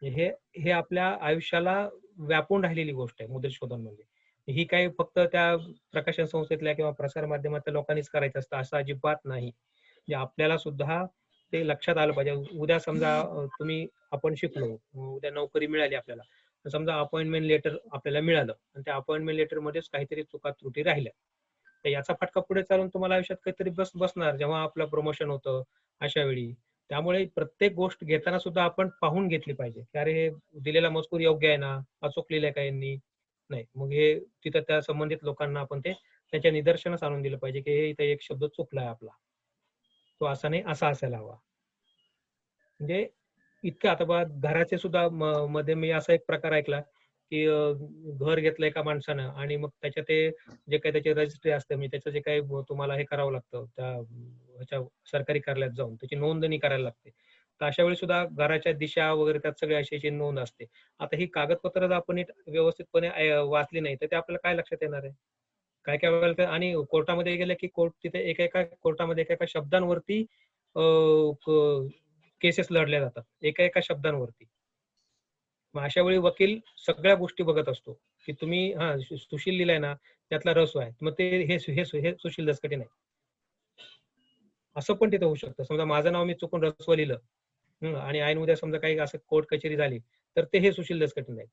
हे हे आपल्या आयुष्याला व्यापून राहिलेली गोष्ट आहे मुद्रित शोधन म्हणजे. ही काही फक्त त्या प्रकाशन संस्थेतल्या किंवा प्रसार माध्यमातल्या लोकांनीच करायचं असतं असं अजिबात नाही. म्हणजे आपल्याला सुद्धा ते लक्षात आलं पाहिजे. उद्या समजा आपण शिकलो, उद्या नोकरी मिळाली आपल्याला. तर समजा अपॉइंटमेंट लेटर आपल्याला मिळालं आणि त्या अपॉइंटमेंट लेटर मध्येच काहीतरी चुका त्रुटी राहिल्या. तर याचा फटका पुढे चालून तुम्हाला आयुष्यात काहीतरी बसणार जेव्हा आपलं प्रमोशन होतं अशा वेळी. त्यामुळे प्रत्येक गोष्ट घेताना सुद्धा आपण पाहून घेतली पाहिजे, की अरे हे दिलेला मजकूर योग्य आहे ना, अचूक लिहिलंय का यांनी? नाही. मग हे तिथं त्या संबंधित लोकांना आपण ते त्याच्या निदर्शनास आणून दिलं पाहिजे, की हे इथे एक शब्द चुकलाय आपला. तो असा नाही, असा असायला हवा. म्हणजे इतकं आता बघा घराचे सुद्धा मध्ये मी असा एक प्रकार ऐकला, की घर घेतलं एका माणसानं आणि मग त्याच्या ते जे काही त्याची रजिस्ट्री असते म्हणजे त्याचं जे काही तुम्हाला हे करावं लागतं त्या ह्याच्या सरकारी कार्यालयात जाऊन त्याची नोंदणी करायला लागते. तर अशा वेळी सुद्धा घराच्या दिशा वगैरे त्यात सगळी अशी नोंद असते. आता ही कागदपत्र जर आपण नीट व्यवस्थितपणे वाचली नाही तर ते आपल्याला काय लक्षात येणार आहे? काय वेळेला आणि कोर्टामध्ये गेले की कोर्ट तिथे एकेका कोर्टामध्ये एकेका शब्दांवरती केसेस लढल्या जातात. एका शब्दांवरती. मग अशा वेळी वकील सगळ्या गोष्टी बघत असतो, की तुम्ही सुशील लिहिलाय ना, त्यातला रस्व आहे. मग ते हे सुशील दसकटे नाही. असं पण तिथे होऊ शकतं. समजा माझं नाव मी चुकून रस्व लिहिलं आणि ऐन उद्या समजा काही असं कोर्ट कचेरी झाली, तर ते हे सुशील दसकटे नाही.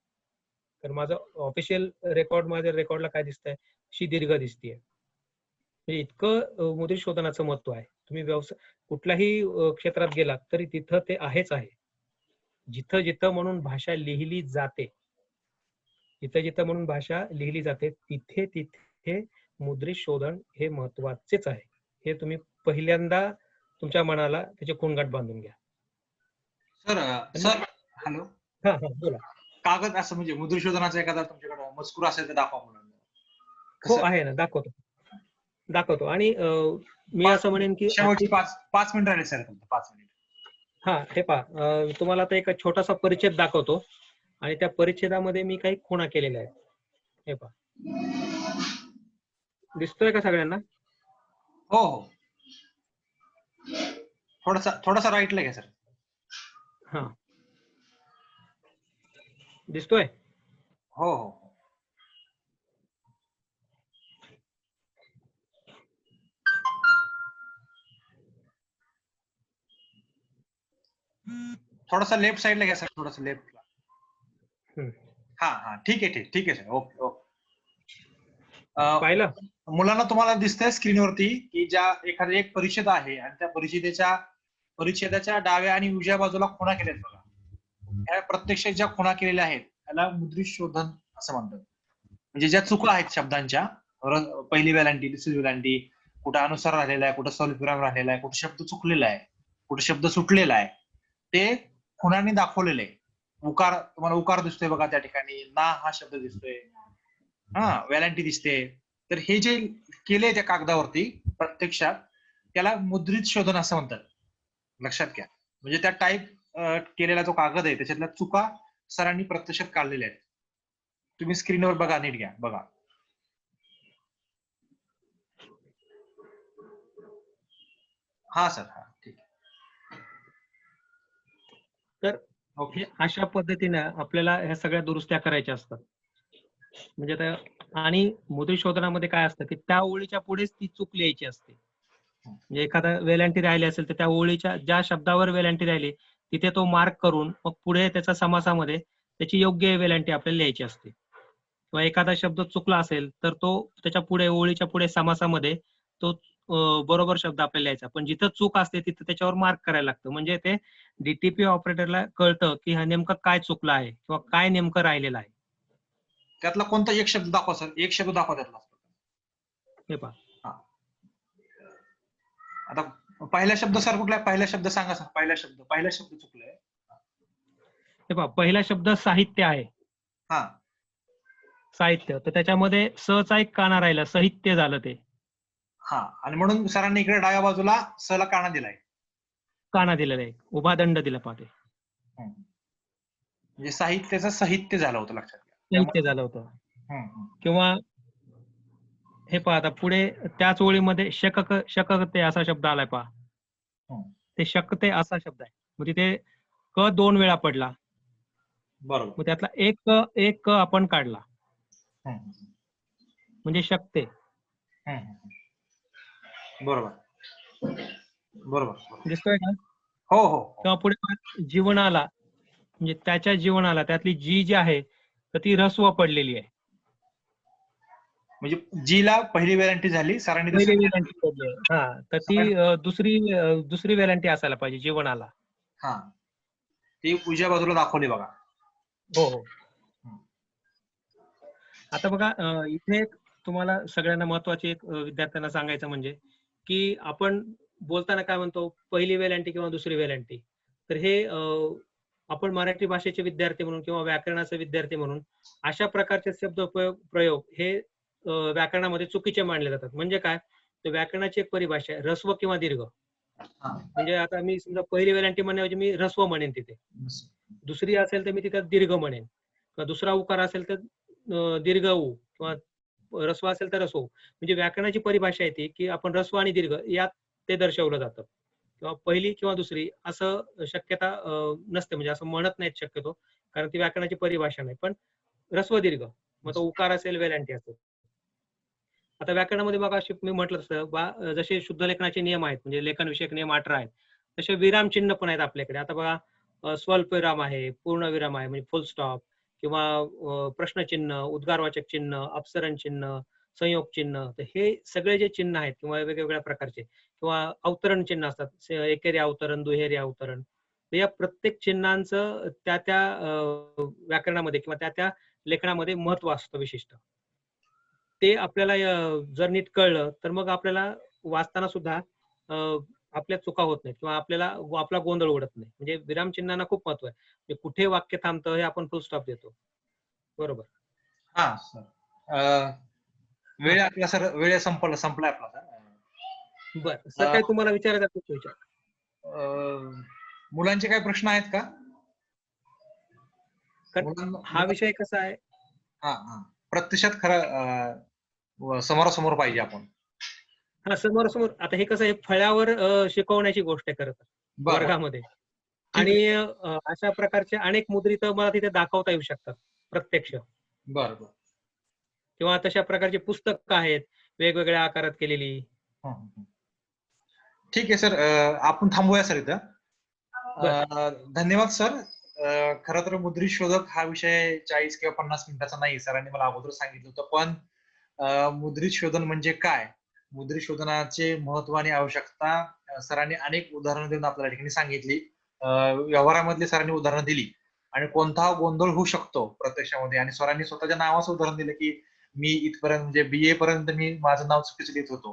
तर माझं ऑफिशियल रेकॉर्ड माझ्या रेकॉर्डला काय दिसतंय? शी दीर्घ दिसतीये. म्हणजे इतकं मुद्रित शोधनाचं महत्व आहे. तुम्ही कुठल्याही क्षेत्रात गेलात तरी तिथं ते आहेच आहे. जिथं जिथं म्हणून भाषा लिहिली जाते, जिथं जिथं म्हणून भाषा लिहिली जाते तिथे तिथे मुद्रित शोधन हे महत्वाचेच आहे. हे तुम्ही पहिल्यांदा तुमच्या मनाला त्याचे खोंगाट बांधून घ्या. सर आणि सर मग हॅलो, हा हा बोला. कागद असं म्हणजे मुद्रित शोधनाचा एखादा तुमच्याकडे मजकूर असेल तर दाखवा म्हणून. हो कसं आहे ना, दाखवतो आणि मी पाच असं म्हणेन की शेवटचे 5 मिनिट राहिले सर, फक्त 5 मिनिट. हा हे पहा तुम्हाला आता एक छोटासा परिच्छेद दाखवतो आणि त्या परिच्छेदामध्ये मी काही खुणा केलेल्या आहेत. हे पहा, दिसतोय का सगळ्यांना? हो हो, थोडासा राईटला घ्या सर. हा, दिसतोय? हो हो, थोडासा लेफ्ट साईडला घ्या सर, थोडासा लेफ्टला. हम्म. हा ठीक आहे सर. Okay okay. पाहिलं? मुलांना तुम्हाला दिसतंय स्क्रीनवरती की ज्या एखादी एक परिच्छेद आहे आणि त्या परिच्छेदाच्या डाव्या आणि उजव्या बाजूला खुणा केल्यात बघा. ह्या प्रत्यक्षात ज्या खुणा केलेल्या आहेत त्याला मुद्रित शोधन असं म्हणतात. म्हणजे ज्या चुका आहेत शब्दांच्या, पहिली वेलांटी, दुसरी वेलांटी, कुठं अनुस्वार राहिलेला आहे, कुठं स्वल्पविराम राहिलेला आहे, कुठं शब्द चुकलेला आहे, कुठं शब्द सुटलेला आहे, ते खुणांनी दाखवलेले आहे. तुम्हाला उकार दिसतोय बघा त्या ठिकाणी, ना हा शब्द दिसतोय, वेलांटी दिसते. तर हे जे केले त्या कागदावरती प्रत्यक्षात त्याला मुद्रित शोधन असं म्हणतात. लक्षात घ्या. म्हणजे त्या टाईप केलेला जो कागद आहे त्याच्यातल्या चुका सरांनी प्रत्यक्षात काढलेल्या आहेत. तुम्ही स्क्रीनवर बघा, नीट घ्या बघा. हा सर, हा ठीक आहे. तर ओके. हे अशा पद्धतीनं आपल्याला ह्या सगळ्या दुरुस्त्या करायच्या असतात. म्हणजे आता आणि मुद्रित शोधनामध्ये काय असतं की त्या ओळीच्या पुढेच ती चूक लिहायची असते. म्हणजे एखादा वेलांटी राहिली असेल तर त्या ओळीच्या ज्या शब्दावर वेलांटी राहिली तिथे तो मार्क करून मग पुढे त्याच्या समासामध्ये त्याची योग्य वेलांटी आपल्याला लिहायची असते. किंवा एखादा शब्द चुकला असेल तर तो त्याच्या पुढे ओळीच्या पुढे समासामध्ये तो बरोबर शब्द आपल्याला लिहायचा. पण जिथं चूक असते तिथं त्याच्यावर मार्क करायला लागतं. म्हणजे ते डीटीपी ऑपरेटरला कळतं की हा नेमकं काय चुकलं आहे किंवा काय नेमकं राहिलेलं आहे. त्यातला कोणता एक शब्द दाखवा सर, एक शब्द दाखवा त्यातला. हे पहा, आता पहिला शब्द सर कुठला आहे? पहिला शब्द सांगा सर. पहिला शब्द चुकलाय. हे पहा, पहिला शब्द साहित्य आहे. हा, साहित्य, तर त्याच्यामध्ये सचा एक काना राहिला, साहित्य झालं ते. हा, आणि म्हणून सरांनी इकडे डाव्या बाजूला स ला काना दिलाय. काना दिलेला आहे, उभा दंड दिला पाहते. म्हणजे साहित्याचं साहित्य झालं होतं, लक्षात घ्या. साहित्य झालं होतं. किंवा हे पहा, आता पुढे त्याच ओळीमध्ये शकते असा शब्द आलाय पहा. ते शकते असा शब्द आहे. मग तिथे क 2 वेळा पडला. बरोबर. मग त्यातला एक क आपण काढला. म्हणजे शकते. बरोबर बरोबर. दिसतोय का? हो हो हो. किंवा पुढे बघा, जीवनाला म्हणजे त्याच्या जीवनाला त्यातली जी आहे तर ती ऱ्हस्व पडलेली आहे. म्हणजे जीला पहिली वेलांटी झाली, सरांनी पहिली दुसरी वेलांटी पडली आहे. हा, तर ती सरांनी दुसरी वेलांटी असायला पाहिजे जीवनाला. हा ती उजव्या बाजूला दाखवली बघा. हो हो. आता बघा, इथे एक तुम्हाला सगळ्यांना महत्वाची एक विद्यार्थ्यांना सांगायचं म्हणजे की आपण बोलताना काय म्हणतो, पहिली वेलांटी किंवा दुसरी वेलांटी. तर हे आपण मराठी भाषेचे विद्यार्थी म्हणून किंवा व्याकरणाचे विद्यार्थी म्हणून अशा प्रकारचे शब्द प्रयोग हे व्याकरणामध्ये चुकीचे मानले जातात. म्हणजे काय, तर व्याकरणाची एक परिभाषा आहे, ऱ्हस्व किंवा दीर्घ. हा. म्हणजे आता मी समजा पहिली वेलांटी म्हणण्याऐवजी मी ऱ्हस्व म्हणेन तिथे. दुसरी असेल तर मी तिथे दीर्घ म्हणेन, किंवा दुसरा उकार असेल तर दीर्घ उ, किंवा ऱ्हस्व असेल तर ऱ्हस्व. म्हणजे व्याकरणाची परिभाषा आहे ती, की आपण ऱ्हस्व आणि दीर्घ यात ते दर्शवलं जातं, किंवा पहिली किंवा दुसरी असं शक्यता नसते, म्हणजे असं म्हणत नाहीत शक्यतो, कारण ती व्याकरणाची परिभाषा नाही. पण ऱ्हस्व दीर्घ, मग तो उकार असेल वेलांटी असेल. आता व्याकरणामध्ये बघा, अशी मी म्हटलं तसं जसे शुद्ध लेखनाचे नियम आहेत, म्हणजे लेखन विषयक नियम 18 आहेत, तसे विराम चिन्ह पण आहेत आपल्याकडे. आता बघा, स्वल्पविराम आहे, पूर्णविराम आहे म्हणजे फुल स्टॉप, किंवा प्रश्नचिन्ह, उद्गारवाचक चिन्ह, अपसरण चिन्ह, संयोग चिन्ह. तर हे सगळे जे चिन्ह आहेत किंवा वेगवेगळ्या प्रकारचे, किंवा अवतरण चिन्ह असतात, एकेरी अवतरण, दुहेरी अवतरण. तर या प्रत्येक चिन्हांचं त्या त्या व्याकरणामध्ये किंवा त्या त्या लेखनामध्ये महत्व असतं विशिष्ट. ते आपल्याला जर नीट कळलं तर मग आपल्याला वाचताना सुद्धा आपल्या चुका होत नाहीत, किंवा आपला गोंधळ उडत नाही. म्हणजे विरामचिन्हांना खूप महत्व आहे. म्हणजे कुठे वाक्य थांबतं हे आपण फुल स्टॉप देतो. बरोबर. हा सर, वेळ आपला सर, वेळ संपलाय आपला सर. बरं सर, काही तुम्हाला विचारायचं असेल तर विचारा. मुलांचे काही प्रश्न आहेत का? कारण हा विषय कसा आहे, हा हा प्रत्यक्षात खरं समोरासमोर पाहिजे आपण. हा समोरासमोर. आता हे कसं आहे, फळ्यावर शिकवण्याची गोष्ट आहे खरं तर, बरं वर्गामध्ये. ठीक आणि आहे. अशा प्रकारचे अनेक मुद्रित मला तिथे दाखवता येऊ शकतात प्रत्यक्ष, बरं बरं. किंवा तशा प्रकारची पुस्तकं आहेत वेगवेगळ्या आकारात केलेली. हं, हं. ठीक आहे सर, आपण थांबूया सर इथं. धन्यवाद सर. खरं तर मुद्रित शोधक हा विषय 40 किंवा 50 मिनिटाचा नाही, सरांनी मला अगोदर सांगितलं होतं. पण मुद्रित शोधन म्हणजे काय, मुद्रित शोधनाचे महत्व आणि आवश्यकता सरांनी अनेक उदाहरणं देऊन आपल्याला ठिकाणी सांगितली. व्यवहारामधली सरांनी उदाहरणं दिली, आणि कोणता गोंधळ होऊ शकतो प्रत्यक्षामध्ये. आणि सरांनी स्वतःच्या नावाचं उदाहरण दिलं की मी इथपर्यंत म्हणजे BA पर्यंत मी माझं नाव चुकीचं लिहित होतो.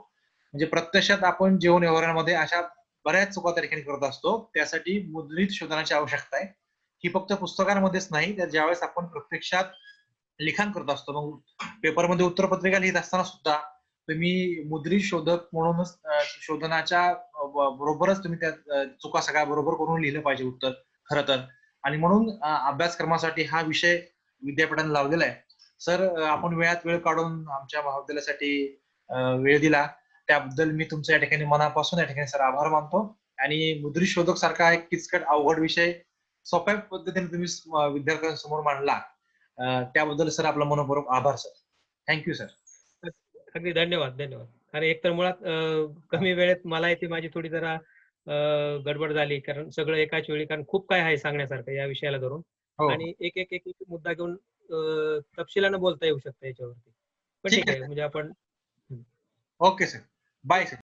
म्हणजे प्रत्यक्षात आपण जीवन व्यवहारामध्ये अशा बऱ्याच चुका त्या ठिकाणी करत असतो. त्यासाठी मुद्रित शोधनाची आवश्यकता आहे. ही फक्त पुस्तकांमध्येच नाही, तर ज्यावेळेस आपण प्रत्यक्षात लिखाण करत असतो, मग पेपरमध्ये उत्तरपत्रिका लिहित असताना सुद्धा तुम्ही मुद्रित शोधक म्हणूनच शोधनाच्या बरोबरच तुम्ही त्या चुका सगळ्या बरोबर करून लिहिलं पाहिजे उत्तर खरं तर. आणि म्हणून अभ्यासक्रमासाठी हा विषय विद्यापीठाने लावलेला आहे. सर, आपण वेळात वेळ काढून आमच्या महाविद्यालयासाठी वेळ दिला त्याबद्दल मी तुमच्या या ठिकाणी मनापासून या ठिकाणी सर आभार मानतो. आणि मुद्रित शोधक सारखा एक किचकट अवघड विषय सोप्या पद्धतीने तुम्ही विद्यार्थ्यांसमोर मांडला, त्याबद्दल सर आपला मनपूर्वक आभार सर. Thank you sir. अगदी धन्यवाद, धन्यवाद. कारण एकतर मुळात कमी वेळेत मला इथे माझी थोडी जरा गडबड झाली, कारण सगळं एकाच वेळी, कारण खूप काय आहे सांगण्यासारखं या विषयाला धरून. हो आणि एक एक एक एक मुद्दा घेऊन तपशिलानं बोलता येऊ शकतं याच्यावरती. पण ठीक ठीक आहे आहे, सर. म्हणजे आपण ओके सर. Bye sir.